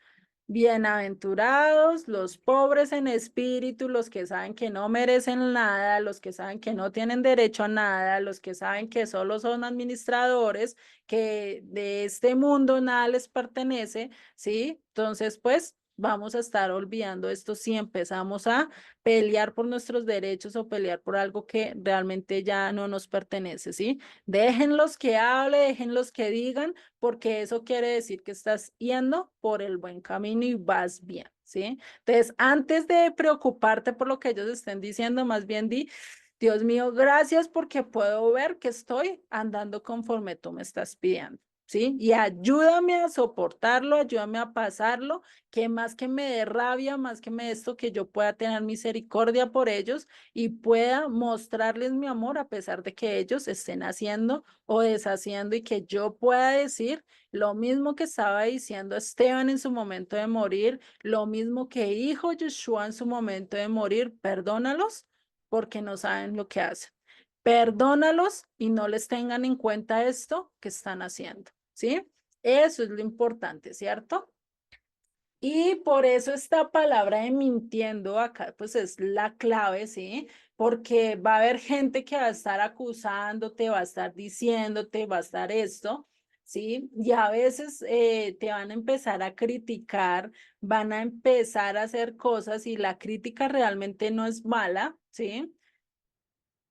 Speaker 1: Bienaventurados los pobres en espíritu, los que saben que no merecen nada, los que saben que no tienen derecho a nada, los que saben que solo son administradores, que de este mundo nada les pertenece, ¿sí? Entonces, pues vamos a estar olvidando esto si empezamos a pelear por nuestros derechos o pelear por algo que realmente ya no nos pertenece, ¿sí? Déjenlos que hable, déjenlos que digan, porque eso quiere decir que estás yendo por el buen camino y vas bien, ¿sí? Entonces, antes de preocuparte por lo que ellos estén diciendo, más bien di, Dios mío, gracias porque puedo ver que estoy andando conforme tú me estás pidiendo. ¿Sí? Y ayúdame a soportarlo, ayúdame a pasarlo, que más que me dé rabia, más que me dé esto, que yo pueda tener misericordia por ellos y pueda mostrarles mi amor a pesar de que ellos estén haciendo o deshaciendo y que yo pueda decir lo mismo que estaba diciendo Esteban en su momento de morir, lo mismo que dijo Yeshua en su momento de morir, perdónalos porque no saben lo que hacen. Perdónalos y no les tengan en cuenta esto que están haciendo, ¿sí? Eso es lo importante, ¿cierto? Y por eso esta palabra de mintiendo acá, pues es la clave, ¿sí? Porque va a haber gente que va a estar acusándote, va a estar diciéndote, va a estar esto, ¿sí? Y a veces te van a empezar a criticar, van a empezar a hacer cosas y la crítica realmente no es mala, ¿sí?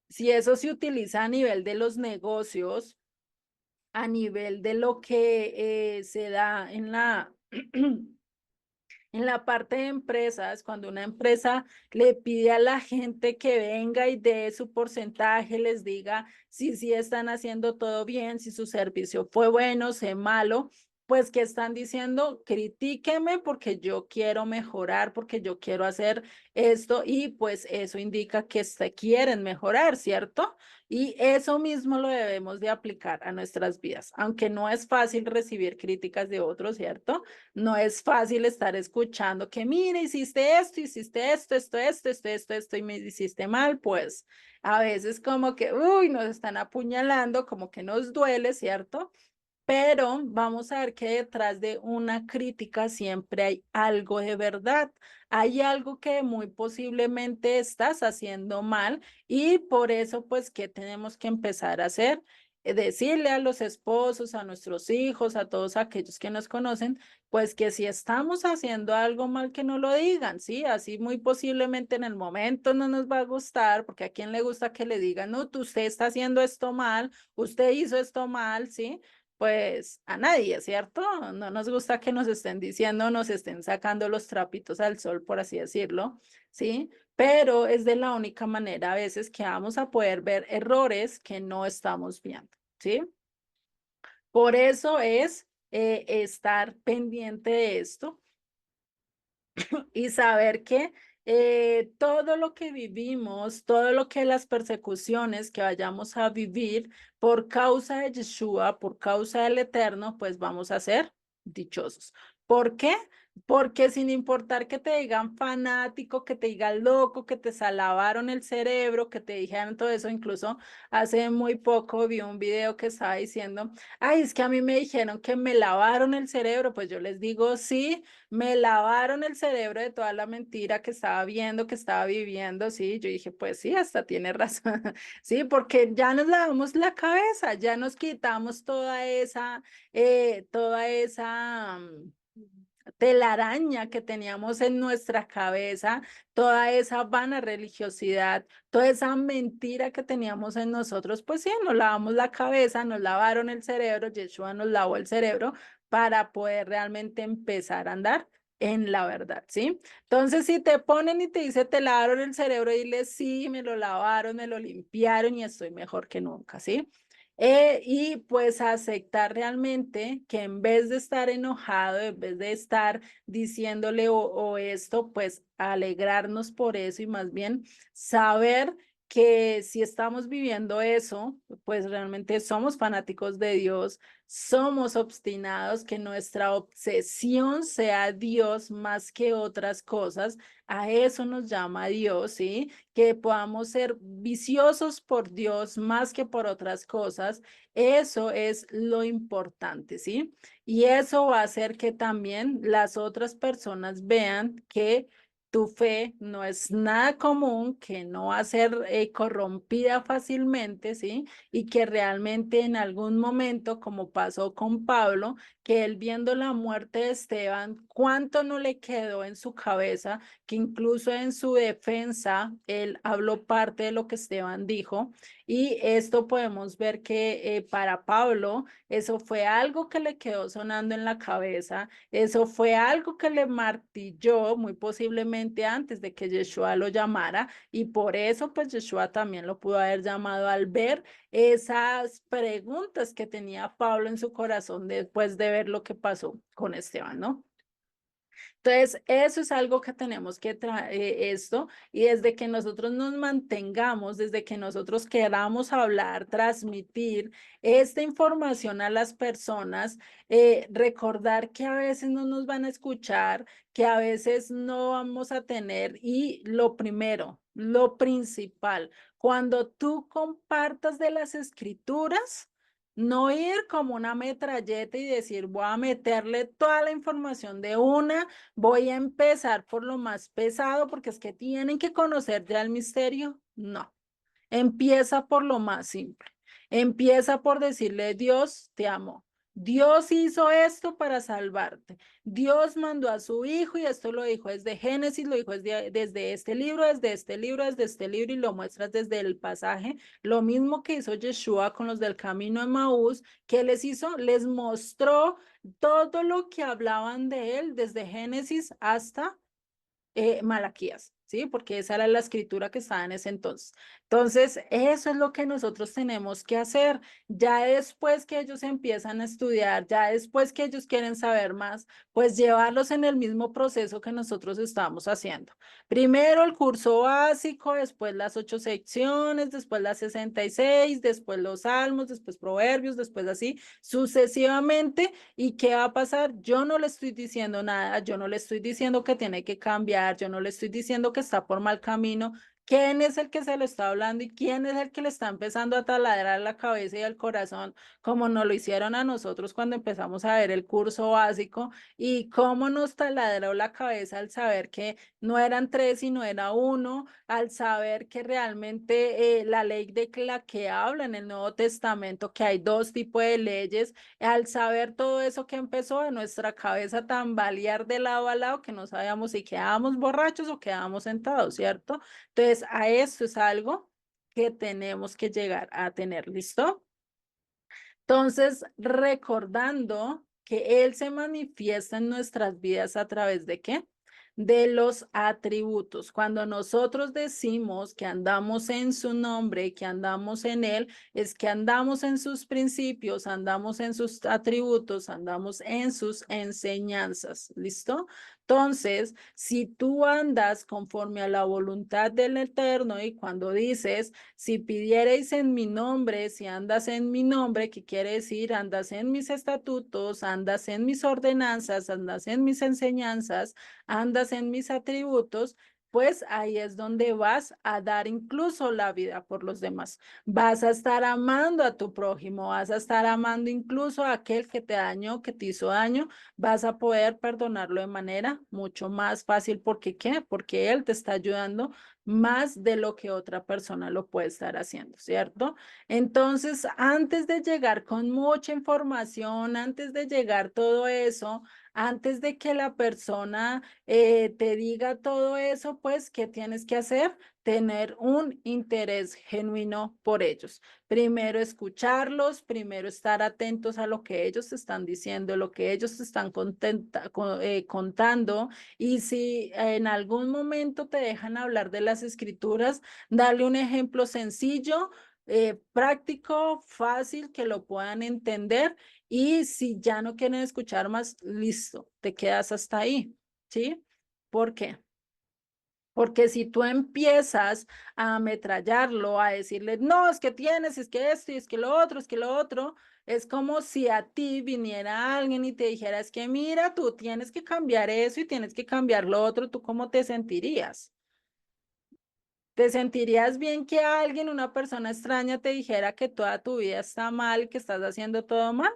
Speaker 1: Si eso se utiliza a nivel de los negocios, a nivel de lo que se da en la... En la parte de empresas, cuando una empresa le pide a la gente que venga y dé su porcentaje, les diga si sí están haciendo todo bien, si su servicio fue bueno, si malo, pues que están diciendo, critíqueme porque yo quiero mejorar, porque yo quiero hacer esto y pues eso indica que se quieren mejorar, ¿cierto? Y eso mismo lo debemos de aplicar a nuestras vidas, aunque no es fácil recibir críticas de otros, ¿cierto? No es fácil estar escuchando que, mire, hiciste esto, y me hiciste mal, pues a veces como que, uy, nos están apuñalando, como que nos duele, ¿cierto? Pero vamos a ver que detrás de una crítica siempre hay algo de verdad, hay algo que muy posiblemente estás haciendo mal y por eso pues, ¿qué tenemos que empezar a hacer? Decirle a los esposos, a nuestros hijos, a todos aquellos que nos conocen, pues que si estamos haciendo algo mal, que no lo digan, ¿sí? Así muy posiblemente en el momento no nos va a gustar, porque a quién le gusta que le digan, no, usted está haciendo esto mal, usted hizo esto mal, ¿sí? Pues a nadie, ¿cierto? No nos gusta que nos estén diciendo, nos estén sacando los trapitos al sol, por así decirlo, ¿sí? Pero es de la única manera a veces que vamos a poder ver errores que no estamos viendo, ¿sí? Por eso es estar pendiente de esto y saber que todo lo que vivimos, todo lo que las persecuciones que vayamos a vivir por causa de Yeshua, por causa del Eterno, pues vamos a ser dichosos. ¿Por qué? Porque sin importar que te digan fanático, que te digan loco, que te lavaron el cerebro, que te dijeran todo eso, incluso hace muy poco vi un video que estaba diciendo, ay, es que a mí me dijeron que me lavaron el cerebro, pues yo les digo, sí, me lavaron el cerebro de toda la mentira que estaba viendo, que estaba viviendo, sí, yo dije, pues sí, hasta tiene razón, sí, porque ya nos lavamos la cabeza, ya nos quitamos toda esa telaraña que teníamos en nuestra cabeza, toda esa vana religiosidad, toda esa mentira que teníamos en nosotros, pues sí, nos lavamos la cabeza, nos lavaron el cerebro, Yeshua nos lavó el cerebro para poder realmente empezar a andar en la verdad, ¿sí? Entonces, si te ponen y te dice, te lavaron el cerebro, dile, sí, me lo lavaron, me lo limpiaron y estoy mejor que nunca, ¿sí? Y pues aceptar realmente que en vez de estar enojado, en vez de estar diciéndole o esto, pues alegrarnos por eso y más bien saber que si estamos viviendo eso, pues realmente somos fanáticos de Dios, somos obstinados, que nuestra obsesión sea Dios más que otras cosas. A eso nos llama Dios, ¿sí? Que podamos ser viciosos por Dios más que por otras cosas. Eso es lo importante, ¿sí? Y eso va a hacer que también las otras personas vean que tu fe no es nada común, que no va a ser corrompida fácilmente, ¿sí? Y que realmente en algún momento, como pasó con Pablo, que él viendo la muerte de Esteban, cuánto no le quedó en su cabeza, que incluso en su defensa él habló parte de lo que Esteban dijo. Y esto podemos ver que para Pablo eso fue algo que le quedó sonando en la cabeza, eso fue algo que le martilló muy posiblemente antes de que Yeshua lo llamara, y por eso pues Yeshua también lo pudo haber llamado al ver esas preguntas que tenía Pablo en su corazón después de ver lo que pasó con Esteban, ¿no? Entonces, eso es algo que tenemos que esto, y desde que nosotros nos mantengamos, desde que nosotros queramos hablar, transmitir esta información a las personas, recordar que a veces no nos van a escuchar, que a veces no vamos a tener, y lo primero, lo principal, cuando tú compartas de las escrituras, no ir como una metralleta y decir, voy a meterle toda la información de una. Voy a empezar por lo más pesado porque es que tienen que conocer ya el misterio. No, empieza por lo más simple. Empieza por decirle, Dios, te amo. Dios hizo esto para salvarte. Dios mandó a su hijo y esto lo dijo desde Génesis, lo dijo desde este libro, desde este libro, desde este libro y lo muestras desde el pasaje. Lo mismo que hizo Yeshua con los del camino de Maús, que les hizo, les mostró todo lo que hablaban de él desde Génesis hasta Malaquías, ¿sí? Porque esa era la escritura que estaba en ese entonces. Entonces, eso es lo que nosotros tenemos que hacer. Ya después que ellos empiezan a estudiar, ya después que ellos quieren saber más, pues llevarlos en el mismo proceso que nosotros estamos haciendo. Primero el curso básico, después las 8 secciones, después las 66, después los salmos, después proverbios, después así sucesivamente. ¿Y qué va a pasar? Yo no le estoy diciendo nada, yo no le estoy diciendo que tiene que cambiar, yo no le estoy diciendo que está por mal camino. ¿Quién es el que se lo está hablando y quién es el que le está empezando a taladrar la cabeza y el corazón, como nos lo hicieron a nosotros cuando empezamos a ver el curso básico? Y cómo nos taladró la cabeza al saber que no eran tres, sino era uno, al saber que realmente la ley de la que habla en el Nuevo Testamento, que hay dos tipos de leyes, al saber todo eso que empezó en nuestra cabeza tambalear de lado a lado, que no sabíamos si quedábamos borrachos o quedábamos sentados, ¿cierto? Entonces, a esto es algo que tenemos que llegar a tener, ¿listo? Entonces, recordando que Él se manifiesta en nuestras vidas a través de qué? De los atributos. Cuando nosotros decimos que andamos en su nombre, que andamos en Él, es que andamos en sus principios, andamos en sus atributos, andamos en sus enseñanzas. ¿Listo? Entonces, si tú andas conforme a la voluntad del Eterno y cuando dices, si pidiereis en mi nombre, si andas en mi nombre, ¿qué quiere decir? Andas en mis estatutos, andas en mis ordenanzas, andas en mis enseñanzas, andas en mis atributos, pues ahí es donde vas a dar incluso la vida por los demás. Vas a estar amando a tu prójimo, vas a estar amando incluso a aquel que te dañó, que te hizo daño, vas a poder perdonarlo de manera mucho más fácil. ¿Por qué? ¿Qué? Porque él te está ayudando más de lo que otra persona lo puede estar haciendo, ¿cierto? Entonces, antes de llegar con mucha información, antes de llegar todo eso, antes de que la persona te diga todo eso, pues, ¿qué tienes que hacer? Tener un interés genuino por ellos. Primero escucharlos, primero estar atentos a lo que ellos te están diciendo, lo que ellos te están contando, y si en algún momento te dejan hablar de las escrituras, darle un ejemplo sencillo, práctico, fácil, que lo puedan entender y si ya no quieren escuchar más, listo, te quedas hasta ahí, ¿sí? ¿Por qué? Porque si tú empiezas a ametrallarlo, a decirle, no, es que tienes, es que esto, y es que lo otro, es que lo otro, es como si a ti viniera alguien y te dijera, es que mira, tú tienes que cambiar eso y tienes que cambiar lo otro, ¿tú cómo te sentirías? ¿Te sentirías bien que alguien, una persona extraña, te dijera que toda tu vida está mal, que estás haciendo todo mal?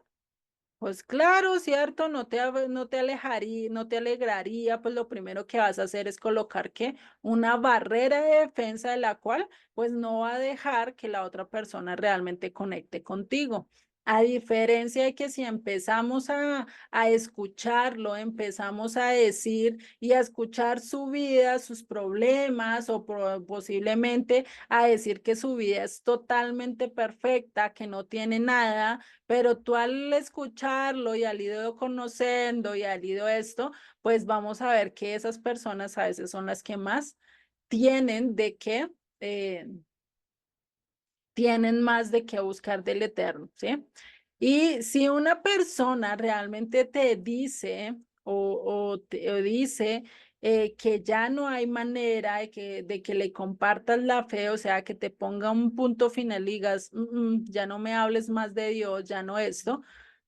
Speaker 1: Pues claro, cierto, no te alejaría, no te alegraría, pues lo primero que vas a hacer es colocar que una barrera de defensa de la cual pues no va a dejar que la otra persona realmente conecte contigo. A diferencia de que si empezamos a escucharlo, empezamos a decir y a escuchar su vida, sus problemas o posiblemente a decir que su vida es totalmente perfecta, que no tiene nada, pero tú al escucharlo y al ido conociendo y al ido esto, pues vamos a ver que esas personas a veces son las que más tienen de qué, eh, tienen más de qué buscar del Eterno, ¿sí? Y si una persona realmente te dice o dice que ya no hay manera de que le compartas la fe, o sea, que te ponga un punto final y digas, ya no me hables más de Dios, ya no esto,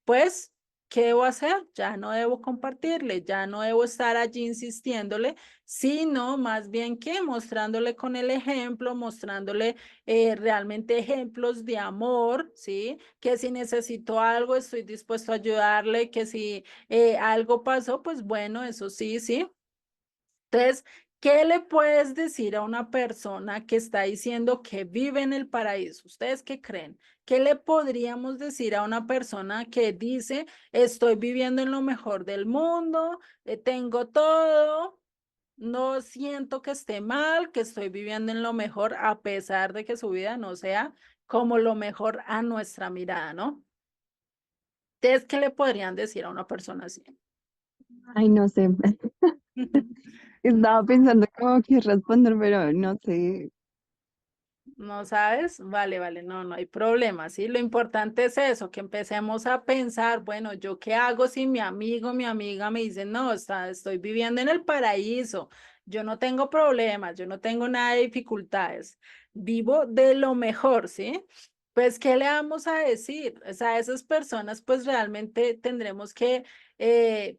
Speaker 1: pues, ¿qué debo hacer? Ya no debo compartirle, ya no debo estar allí insistiéndole, sino más bien que mostrándole con el ejemplo, mostrándole realmente ejemplos de amor, ¿sí? Que si necesito algo, estoy dispuesto a ayudarle, que si algo pasó, pues bueno, eso sí, sí. Entonces, ¿qué le puedes decir a una persona que está diciendo que vive en el paraíso? ¿Ustedes qué creen? ¿Qué le podríamos decir a una persona que dice, estoy viviendo en lo mejor del mundo, tengo todo? No siento que esté mal, que estoy viviendo en lo mejor, a pesar de que su vida no sea como lo mejor a nuestra mirada, ¿no? Entonces, ¿qué le podrían decir a una persona así?
Speaker 3: Ay, no sé. Estaba pensando cómo que responder, pero no sé.
Speaker 1: ¿No sabes? Vale, vale, no, no hay problema, ¿sí? Lo importante es eso, que empecemos a pensar, bueno, ¿yo qué hago si mi amigo, mi amiga me dicen, no, estoy viviendo en el paraíso, yo no tengo problemas, yo no tengo nada de dificultades, vivo de lo mejor, ¿sí? Pues, ¿qué le vamos a decir? O sea, a esas personas, pues realmente tendremos que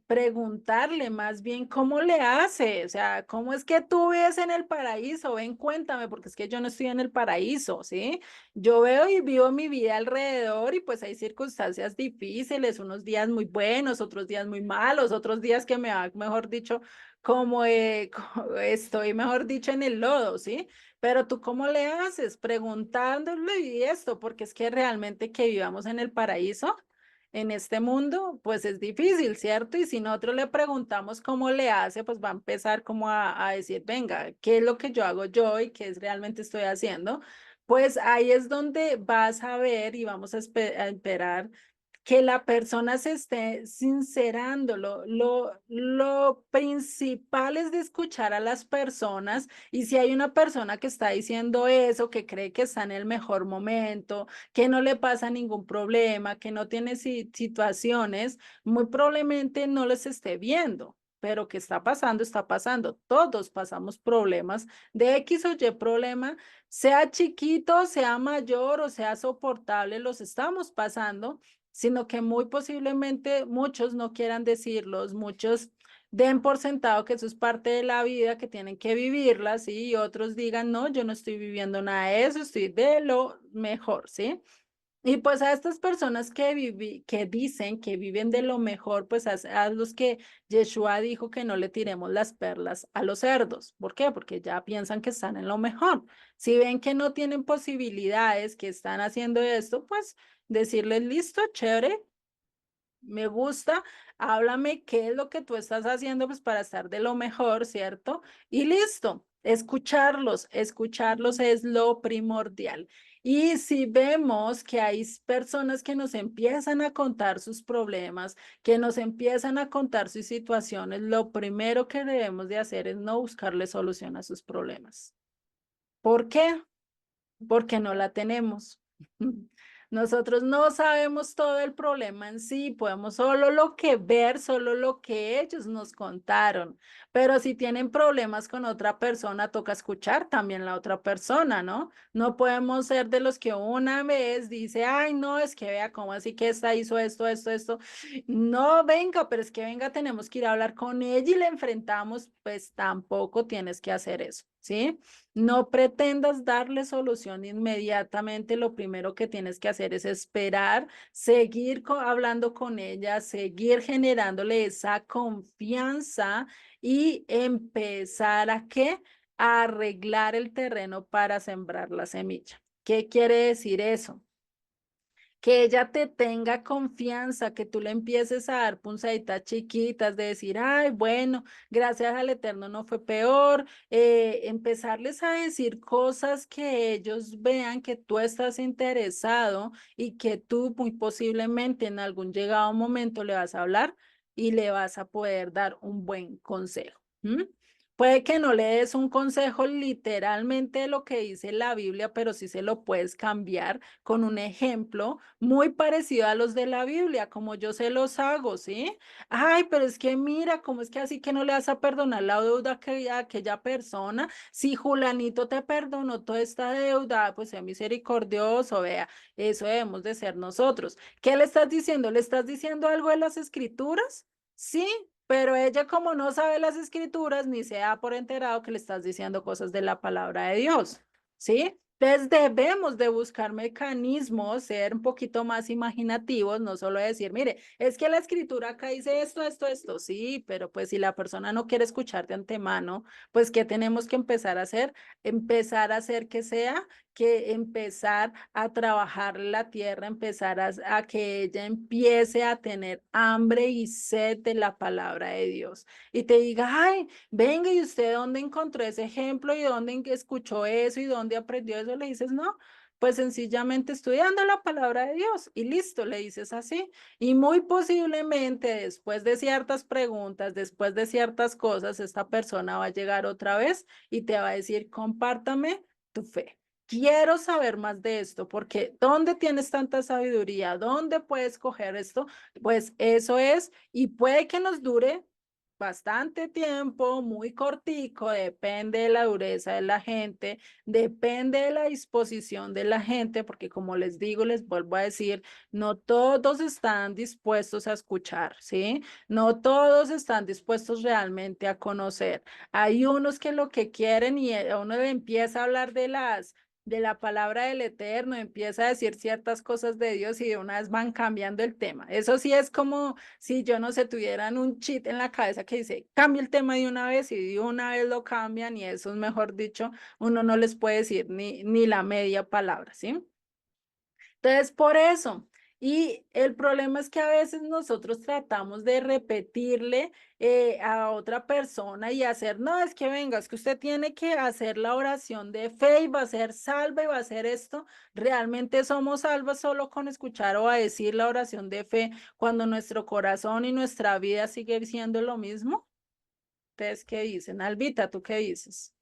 Speaker 1: preguntarle más bien cómo le hace, o sea, cómo es que tú vives en el paraíso, ven, cuéntame, porque es que yo no estoy en el paraíso, ¿sí? Yo veo y vivo mi vida alrededor y pues hay circunstancias difíciles, unos días muy buenos, otros días muy malos, otros días que me va, mejor dicho, como estoy, mejor dicho, en el lodo, ¿sí? Pero tú, ¿cómo le haces? Preguntándole y esto, porque es que realmente que vivamos en el paraíso en este mundo, pues es difícil, ¿cierto? Y si nosotros le preguntamos cómo le hace, pues va a empezar como a decir, venga, ¿qué es lo que yo hago yo y qué es realmente estoy haciendo? Pues ahí es donde vas a ver y vamos a, a esperar que la persona se esté sincerando. Lo principal es de escuchar a las personas y si hay una persona que está diciendo eso, que cree que está en el mejor momento, que no le pasa ningún problema, que no tiene situaciones, muy probablemente no les esté viendo. Pero ¿qué está pasando? Está pasando. Todos pasamos problemas de X o Y problema, sea chiquito, sea mayor o sea soportable, los estamos pasando, sino que muy posiblemente muchos no quieran decirlos, muchos den por sentado que eso es parte de la vida, que tienen que vivirla, ¿sí? Y otros digan, no, yo no estoy viviendo nada de eso, estoy de lo mejor, ¿sí? Y pues a estas personas que dicen que viven de lo mejor, pues a los que Yeshua dijo que no le tiremos las perlas a los cerdos. ¿Por qué? Porque ya piensan que están en lo mejor. Si ven que no tienen posibilidades, que están haciendo esto, pues decirles, listo, chévere, me gusta, háblame qué es lo que tú estás haciendo pues para estar de lo mejor, ¿cierto? Y listo, escucharlos, escucharlos es lo primordial. Y si vemos que hay personas que nos empiezan a contar sus problemas, que nos empiezan a contar sus situaciones, lo primero que debemos de hacer es no buscarle solución a sus problemas. ¿Por qué? porque no la tenemos. Nosotros no sabemos todo el problema en sí, podemos solo lo que ver, solo lo que ellos nos contaron, pero si tienen problemas con otra persona, toca escuchar también la otra persona, ¿no? No podemos ser de los que una vez dice, ay, no, es que vea cómo así que esta hizo esto, esto, esto. No, venga, pero es que venga, tenemos que ir a hablar con ella y le enfrentamos, pues tampoco tienes que hacer eso, ¿sí? No pretendas darle solución inmediatamente. Lo primero que tienes que hacer es esperar, seguir hablando con ella, seguir generándole esa confianza y empezar a qué? A arreglar el terreno para sembrar la semilla. ¿Qué quiere decir eso? Que ella te tenga confianza, que tú le empieces a dar punzaditas chiquitas, de decir, ay, bueno, gracias al Eterno no fue peor, empezarles a decir cosas que ellos vean que tú estás interesado y que tú muy posiblemente en algún llegado momento le vas a hablar y le vas a poder dar un buen consejo. ¿M? Puede que no le des un consejo literalmente de lo que dice la Biblia, pero sí se lo puedes cambiar con un ejemplo muy parecido a los de la Biblia, como yo se los hago, ¿sí? Ay, pero es que mira, ¿cómo es que así que no le vas a perdonar la deuda a aquella persona? Si Julanito te perdonó toda esta deuda, pues sea misericordioso, vea, eso debemos de ser nosotros. ¿Qué le estás diciendo? ¿Le estás diciendo algo de las escrituras? Sí. Pero ella como no sabe las escrituras, ni se da por enterado que le estás diciendo cosas de la palabra de Dios, ¿sí? Entonces debemos de buscar mecanismos, ser un poquito más imaginativos, no solo decir, mire, es que la escritura acá dice esto, esto, esto, sí, pero pues si la persona no quiere escuchar de antemano, pues ¿qué tenemos que empezar a hacer? Empezar a hacer que sea, que empezar a trabajar la tierra, empezar a que ella empiece a tener hambre y sed de la palabra de Dios y te diga, ay, venga, ¿y usted dónde encontró ese ejemplo y dónde escuchó eso y dónde aprendió eso? Le dices, no, pues sencillamente estudiando la palabra de Dios y listo, le dices así. Y muy posiblemente después de ciertas preguntas, después de ciertas cosas, esta persona va a llegar otra vez y te va a decir, compártame tu fe. Quiero saber más de esto, porque ¿dónde tienes tanta sabiduría? ¿Dónde puedes coger esto? Pues eso es, y puede que nos dure bastante tiempo, muy cortico, depende de la dureza de la gente, depende de la disposición de la gente, porque como les digo, les vuelvo a decir, no todos están dispuestos a escuchar, ¿sí? No todos están dispuestos realmente a conocer. Hay unos que lo que quieren y a uno le empieza a hablar de la palabra del Eterno, empieza a decir ciertas cosas de Dios y de una vez van cambiando el tema. Eso sí es como si yo no sé, tuvieran un cheat en la cabeza que dice, cambia el tema de una vez y de una vez lo cambian y eso es mejor dicho, uno no les puede decir ni la media palabra, ¿sí? Entonces, por eso. Y el problema es que a veces nosotros tratamos de repetirle a otra persona y hacer, no, es que venga, es que usted tiene que hacer la oración de fe y va a ser salva y va a hacer esto. ¿Realmente somos salvos solo con escuchar o a decir la oración de fe cuando nuestro corazón y nuestra vida sigue siendo lo mismo? Entonces, ¿qué dicen? Albita, ¿tú qué dices?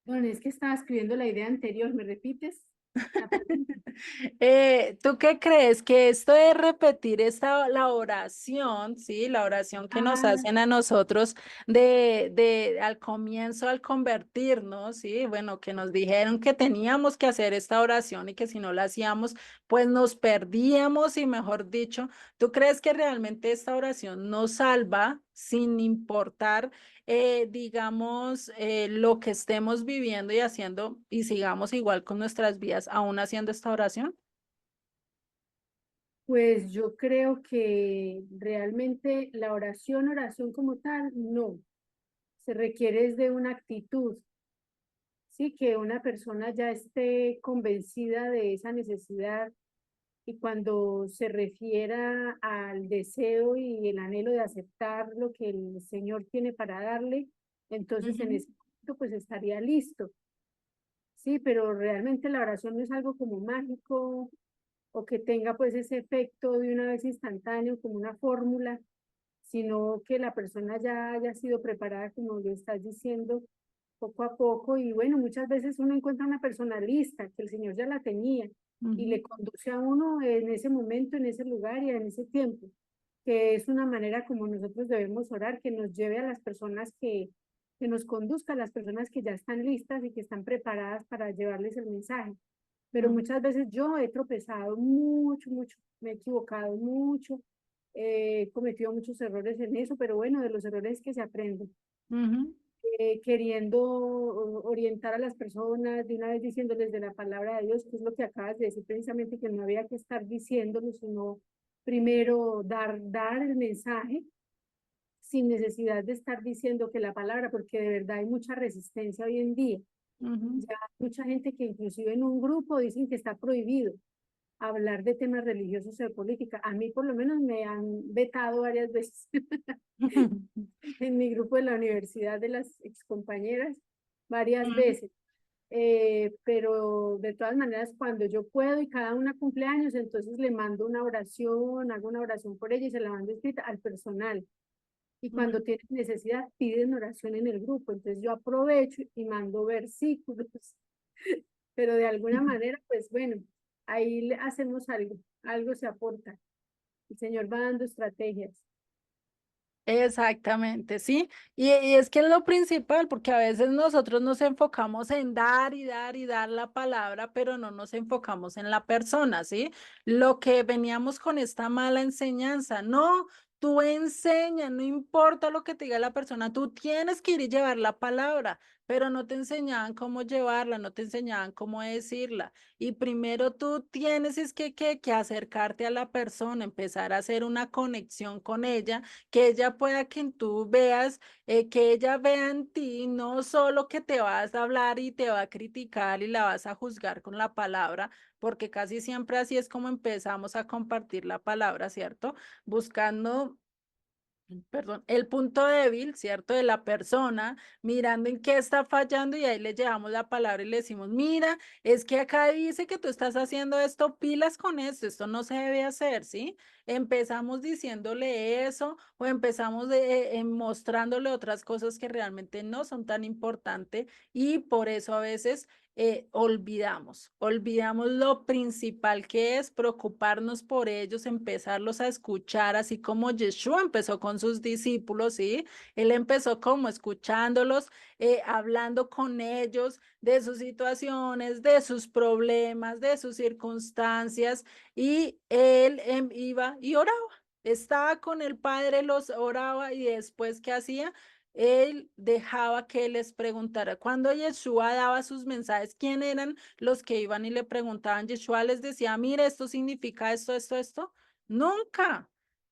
Speaker 2: Bueno, es que estaba escribiendo la idea anterior, ¿me repites la pregunta?
Speaker 1: ¿Tú qué crees? Que esto de repetir la oración, ¿sí? La oración que nos
Speaker 2: Ah,
Speaker 1: hacen a nosotros al comienzo, al convertirnos, ¿sí? Bueno, que nos dijeron que teníamos que hacer esta oración y que si no la hacíamos, pues nos perdíamos y mejor dicho, ¿tú crees que realmente esta oración nos salva sin importar, digamos, lo que estemos viviendo y haciendo y sigamos igual con nuestras vidas, aún haciendo esta oración?
Speaker 2: pues yo creo que realmente la oración como tal, no. Se requiere es de una actitud, sí, que una persona ya esté convencida de esa necesidad y cuando se refiera al deseo y el anhelo de aceptar lo que el Señor tiene para darle, entonces en
Speaker 1: Ujú.
Speaker 2: ese momento pues estaría listo. Sí, pero realmente la oración no es algo como mágico o que tenga pues ese efecto de una vez instantáneo como una fórmula, sino que la persona ya haya sido preparada, como lo estás diciendo, poco a poco, y bueno, muchas veces uno encuentra una persona lista, que el Señor ya la tenía, y le conduce a uno en ese momento, en ese lugar y en ese tiempo, que es una manera como nosotros debemos orar, que nos lleve a las personas que nos conduzca a las personas que ya están listas y que están preparadas para llevarles el mensaje. Pero muchas veces yo he tropezado mucho, mucho, me he equivocado mucho, he cometido muchos errores en eso, pero bueno, de los errores que se aprende. Queriendo orientar a las personas, de una vez diciéndoles de la palabra de Dios, que es lo que acabas de decir precisamente, que no había que estar diciéndolo, sino primero dar el mensaje sin necesidad de estar diciendo que la palabra, porque de verdad hay mucha resistencia hoy en día. Ya hay mucha gente que inclusive en un grupo dicen que está prohibido hablar de temas religiosos o de política. A mí por lo menos me han vetado varias veces en mi grupo de la universidad de las excompañeras, varias veces. Pero de todas maneras, cuando yo puedo y cada una cumpleaños, entonces le mando una oración, hago una oración por ella y se la mando escrita al personal. Y cuando tienen necesidad, piden oración en el grupo. Entonces yo aprovecho y mando versículos, pero de alguna manera, pues bueno, ahí hacemos algo, algo se aporta. El Señor va dando estrategias.
Speaker 1: Exactamente, sí. Y es que es lo principal, porque a veces nosotros nos enfocamos en dar y dar y dar la palabra, pero no nos enfocamos en la persona, ¿sí? Lo que veníamos con esta mala enseñanza, no, tú enseña, no importa lo que te diga la persona, tú tienes que ir y llevar la palabra, pero no te enseñaban cómo llevarla, no te enseñaban cómo decirla. Y primero tú tienes es que acercarte a la persona, empezar a hacer una conexión con ella, que ella pueda que tú veas, que ella vea en ti, no solo que te vas a hablar y te va a criticar y la vas a juzgar con la palabra, porque casi siempre así es como empezamos a compartir la palabra, ¿cierto? Buscando, perdón, el punto débil, ¿cierto? De la persona, mirando en qué está fallando y ahí le llevamos la palabra y le decimos, mira, es que acá dice que tú estás haciendo esto, pilas con esto no se debe hacer, ¿sí? Empezamos diciéndole eso o empezamos mostrándole otras cosas que realmente no son tan importantes y por eso a veces olvidamos lo principal que es preocuparnos por ellos, empezarlos a escuchar, así como Yeshua empezó con sus discípulos, ¿sí? Él empezó como escuchándolos, hablando con ellos de sus situaciones, de sus problemas, de sus circunstancias, y él iba y oraba. Estaba con el Padre, los oraba y después, ¿qué hacía? Él dejaba que les preguntara. Cuando Yeshua daba sus mensajes, ¿quién eran los que iban y le preguntaban? Yeshua les decía, mire, esto significa esto. Nunca.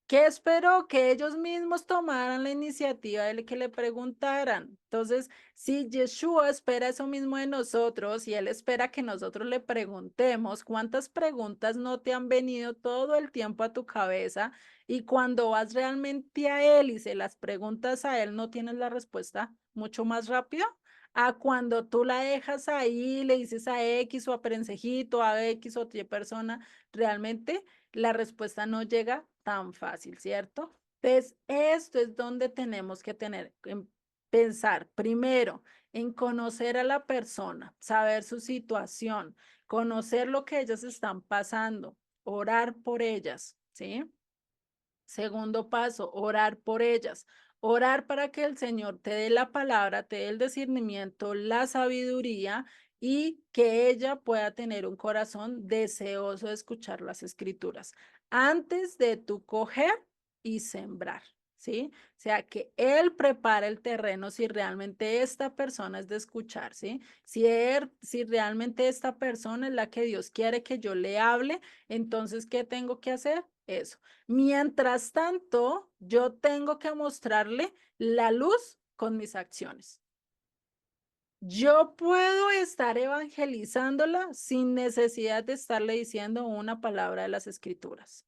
Speaker 1: ¿Qué esperó? Que ellos mismos tomaran la iniciativa de que le preguntaran. Entonces, si Yeshua espera eso mismo de nosotros y él espera que nosotros le preguntemos, ¿cuántas preguntas no te han venido todo el tiempo a tu cabeza? Y cuando vas realmente a él y se las preguntas a él, no tienes la respuesta mucho más rápido a cuando tú la dejas ahí, le dices a X o a Perencejito, a X o Y persona, realmente la respuesta no llega tan fácil, ¿cierto? Entonces, esto es donde tenemos que pensar primero en conocer a la persona, saber su situación, conocer lo que ellas están pasando, orar por ellas, ¿sí? Segundo paso, orar por ellas. Orar para que el Señor te dé la palabra, te dé el discernimiento, la sabiduría y que ella pueda tener un corazón deseoso de escuchar las escrituras antes de tu coger y sembrar, ¿sí? O sea, que Él prepara el terreno si realmente esta persona es de escuchar, ¿sí? Si realmente esta persona es la que Dios quiere que yo le hable, entonces, ¿qué tengo que hacer? Eso. Mientras tanto, yo tengo que mostrarle la luz con mis acciones. Yo puedo estar evangelizándola sin necesidad de estarle diciendo una palabra de las escrituras.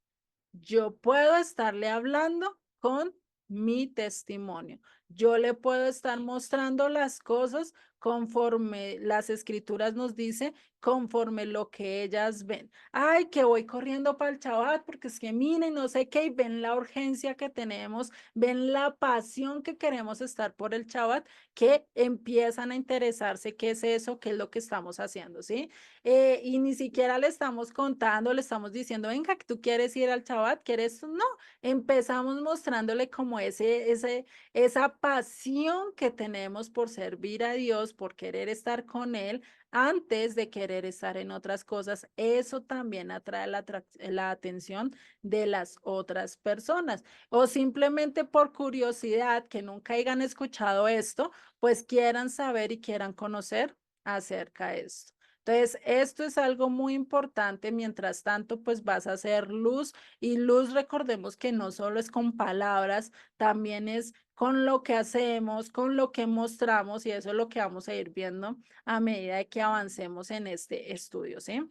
Speaker 1: Yo puedo estarle hablando con mi testimonio. Yo le puedo estar mostrando las cosas conforme las escrituras nos dicen, conforme lo que ellas ven. Ay, que voy corriendo para el Shabbat porque es que miren, no sé qué, y ven la urgencia que tenemos, ven la pasión que queremos estar por el Shabbat, que empiezan a interesarse qué es eso, qué es lo que estamos haciendo, ¿sí? Y ni siquiera le estamos contando, le estamos diciendo, venga, que tú quieres ir al Shabbat, ¿quieres? No, empezamos mostrándole como esa pasión que tenemos por servir a Dios, por querer estar con Él, antes de querer estar en otras cosas. Eso también atrae la atención de las otras personas. O simplemente por curiosidad, que nunca hayan escuchado esto, pues quieran saber y quieran conocer acerca de esto. Entonces, esto es algo muy importante. Mientras tanto, pues vas a hacer luz, y luz, recordemos que no solo es con palabras, también es con lo que hacemos, con lo que mostramos, y eso es lo que vamos a ir viendo a medida de que avancemos en este estudio, ¿sí?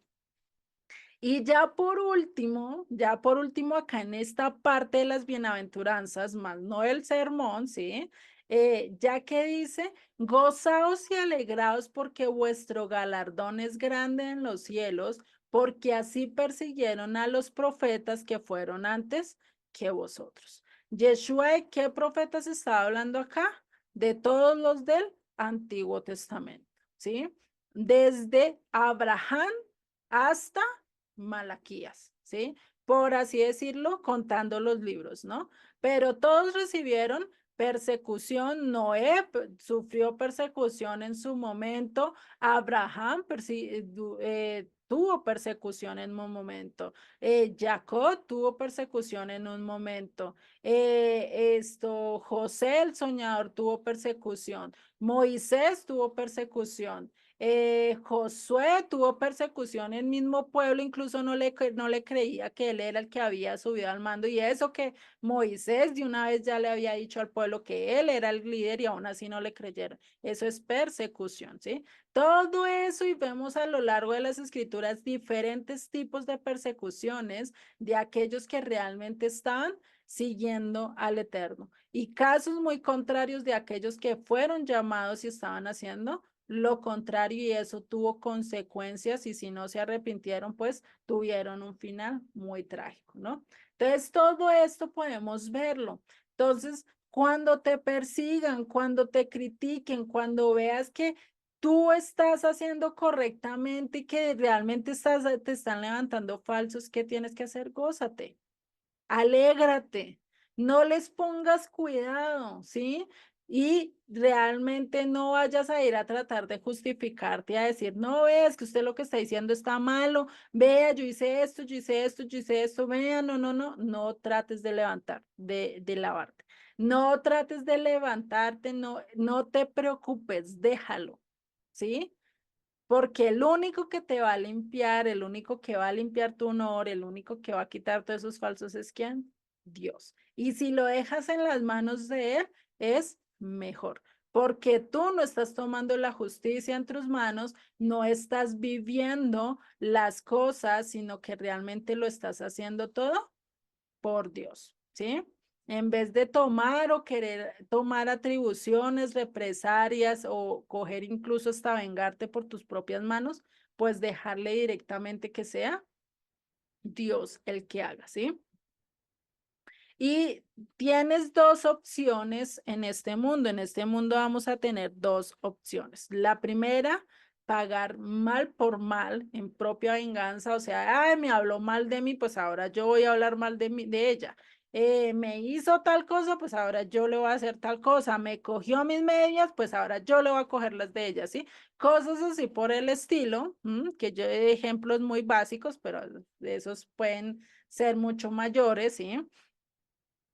Speaker 1: Y ya por último, acá en esta parte de las bienaventuranzas, más no el sermón, ¿sí? Ya que dice, gozaos y alegraos porque vuestro galardón es grande en los cielos, porque así persiguieron a los profetas que fueron antes que vosotros. Yeshua, ¿de qué profetas estaba hablando acá? De todos los del Antiguo Testamento, ¿sí? Desde Abraham hasta Malaquías, ¿sí? Por así decirlo, contando los libros, ¿no? Pero todos recibieron persecución. Noé sufrió persecución en su momento. Abraham tuvo persecución en un momento. Jacob tuvo persecución en un momento. José el soñador tuvo persecución. Moisés tuvo persecución. Josué tuvo persecución en el mismo pueblo, incluso no le creía que él era el que había subido al mando, y eso que Moisés de una vez ya le había dicho al pueblo que él era el líder, y aún así no le creyeron. Eso es persecución, ¿sí? Todo eso, y vemos a lo largo de las escrituras diferentes tipos de persecuciones de aquellos que realmente estaban siguiendo al Eterno, y casos muy contrarios de aquellos que fueron llamados y estaban haciendo lo contrario, y eso tuvo consecuencias, y si no se arrepintieron, pues tuvieron un final muy trágico, ¿no? Entonces, todo esto podemos verlo. Entonces, cuando te persigan, cuando te critiquen, cuando veas que tú estás haciendo correctamente y que realmente te están levantando falsos, ¿qué tienes que hacer? Gózate, alégrate, no les pongas cuidado, ¿sí? Y realmente no vayas a ir a tratar de justificarte, a decir, no, ves que usted lo que está diciendo está malo, vea, yo hice esto, yo hice esto, yo hice esto, vea, no, no, no, no trates de levantar, de lavarte, no trates de levantarte, no, no te preocupes, déjalo, ¿sí? Porque el único que te va a limpiar, el único que va a limpiar tu honor, el único que va a quitar todos esos falsos es ¿quién? Dios. Y si lo dejas en las manos de Él, es mejor. Porque tú no estás tomando la justicia en tus manos, no estás viviendo las cosas, sino que realmente lo estás haciendo todo por Dios, ¿sí? En vez de tomar o querer tomar atribuciones, represalias, o coger incluso hasta vengarte por tus propias manos, pues dejarle directamente que sea Dios el que haga, ¿sí? Y tienes dos opciones en este mundo. En este mundo vamos a tener dos opciones. La primera, pagar mal por mal en propia venganza. O sea, ay, me habló mal de mí, pues ahora yo voy a hablar mal de ella. Me hizo tal cosa, pues ahora yo le voy a hacer tal cosa. Me cogió mis medias, pues ahora yo le voy a coger las de ella, ¿sí? Cosas así por el estilo, que yo de ejemplos muy básicos, pero esos pueden ser mucho mayores, ¿sí?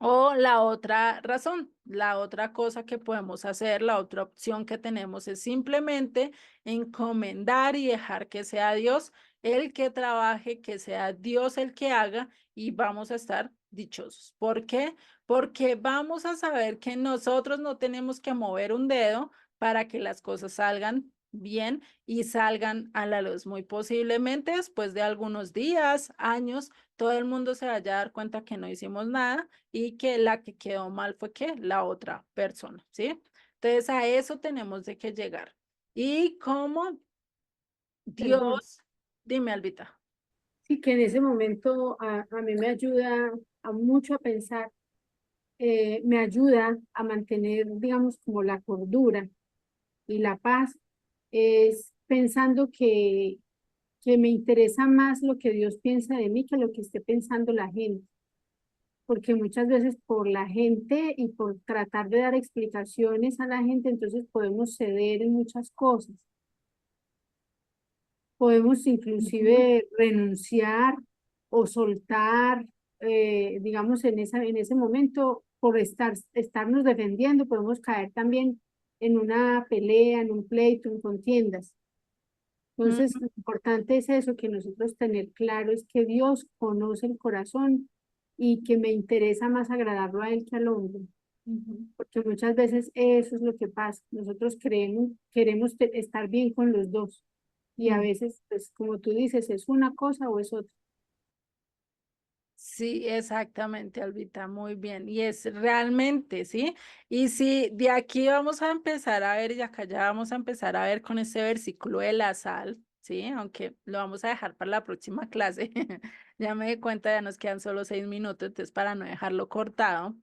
Speaker 1: O la otra razón, la otra cosa que podemos hacer, la otra opción que tenemos es simplemente encomendar y dejar que sea Dios el que trabaje, que sea Dios el que haga, y vamos a estar dichosos. ¿Por qué? Porque vamos a saber que nosotros no tenemos que mover un dedo para que las cosas salgan bien y salgan a la luz. Muy posiblemente después de algunos días, años, todo el mundo se vaya a dar cuenta que no hicimos nada, y que la que quedó mal fue que la otra persona, ¿sí? Entonces a eso tenemos de que llegar. y cómo
Speaker 2: Perdón.
Speaker 1: Dios, dime, Albita.
Speaker 2: Sí, que en ese momento a mí me ayuda a mucho a pensar, me ayuda a mantener, digamos, como la cordura y la paz, es pensando que me interesa más lo que Dios piensa de mí que lo que esté pensando la gente, porque muchas veces por la gente y por tratar de dar explicaciones a la gente, entonces podemos ceder en muchas cosas. Podemos
Speaker 1: Ujú.
Speaker 2: inclusive renunciar o soltar, digamos, en ese momento, por estarnos defendiendo, podemos caer también en una pelea, en un pleito, en contiendas. Entonces,
Speaker 1: Ujú.
Speaker 2: lo importante es eso, que nosotros tener claro es que Dios conoce el corazón y que me interesa más agradarlo a Él que al hombre,
Speaker 1: Ujú.
Speaker 2: porque muchas veces eso es lo que pasa. Nosotros queremos estar bien con los dos y a
Speaker 1: Mm.
Speaker 2: veces, pues como tú dices, es una cosa o es otra.
Speaker 1: Sí, exactamente, Albita, muy bien. Y es realmente, ¿sí? Y si de aquí vamos a empezar a ver, y acá ya vamos a empezar a ver con este versículo de la sal, ¿sí? Aunque lo vamos a dejar para la próxima clase. Ya me di cuenta, ya nos quedan solo 6 minutos, entonces para no dejarlo cortado.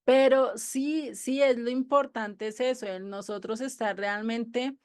Speaker 1: Pero sí, sí, es lo importante es eso, el nosotros estar realmente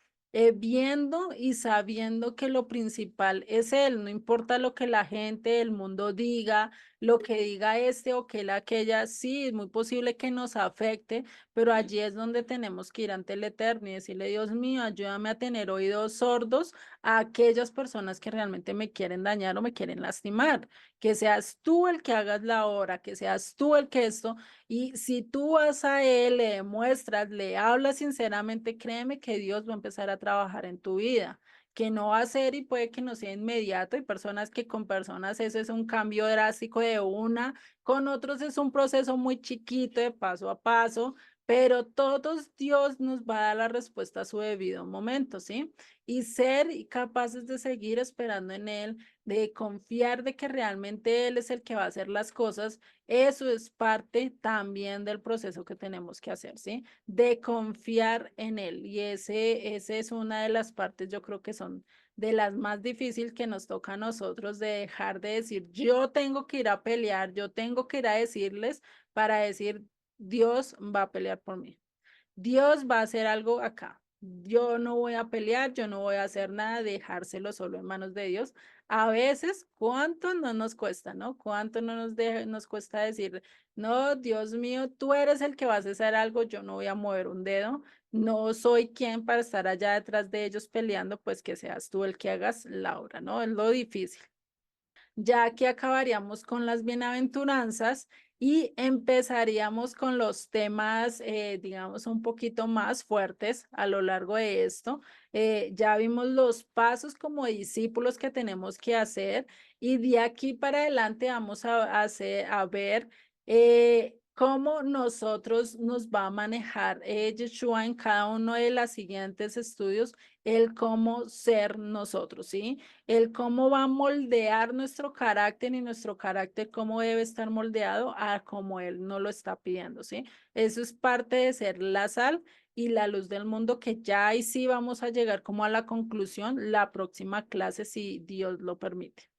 Speaker 1: viendo y sabiendo que lo principal es Él, no importa lo que la gente del mundo diga, lo que diga este o que la aquella, sí, es muy posible que nos afecte, pero allí es donde tenemos que ir ante el Eterno y decirle, Dios mío, ayúdame a tener oídos sordos a aquellas personas que realmente me quieren dañar o me quieren lastimar, que seas tú el que hagas la obra, que seas tú el que esto. Y si tú vas a él, le demuestras, le hablas sinceramente, créeme que Dios va a empezar a trabajar en tu vida, que no va a ser y puede que no sea inmediato. Hay personas que con personas eso es un cambio drástico de una, con otros es un proceso muy chiquito de paso a paso, pero todos Dios nos va a dar la respuesta a su debido momento, ¿sí? Y ser capaces de seguir esperando en Él, de confiar de que realmente Él es el que va a hacer las cosas, eso es parte también del proceso que tenemos que hacer, ¿sí? De confiar en Él. Y ese es una de las partes, yo creo que son de las más difíciles que nos toca a nosotros de dejar de decir, yo tengo que ir a pelear, yo tengo que ir a decirles para decir, Dios va a pelear por mí. Dios va a hacer algo acá. Yo no voy a pelear, yo no voy a hacer nada, dejárselo solo en manos de Dios. A veces, ¿cuánto no nos cuesta, no? ¿Cuánto no nos cuesta decir, no, Dios mío, tú eres el que vas a hacer algo, yo no voy a mover un dedo, no soy quien para estar allá detrás de ellos peleando, pues que seas tú el que hagas la obra, ¿no? Es lo difícil. Ya que acabaríamos con las bienaventuranzas y empezaríamos con los temas, digamos, un poquito más fuertes a lo largo de esto. Ya vimos los pasos como discípulos que tenemos que hacer y de aquí para adelante vamos a ver cómo nosotros nos va a manejar Yeshua en cada uno de los siguientes estudios, el cómo ser nosotros, ¿sí? El cómo va a moldear nuestro carácter y nuestro carácter cómo debe estar moldeado a como Él nos lo está pidiendo, ¿sí? Eso es parte de ser la sal y la luz del mundo, que ya ahí sí vamos a llegar como a la conclusión la próxima clase, si Dios lo permite.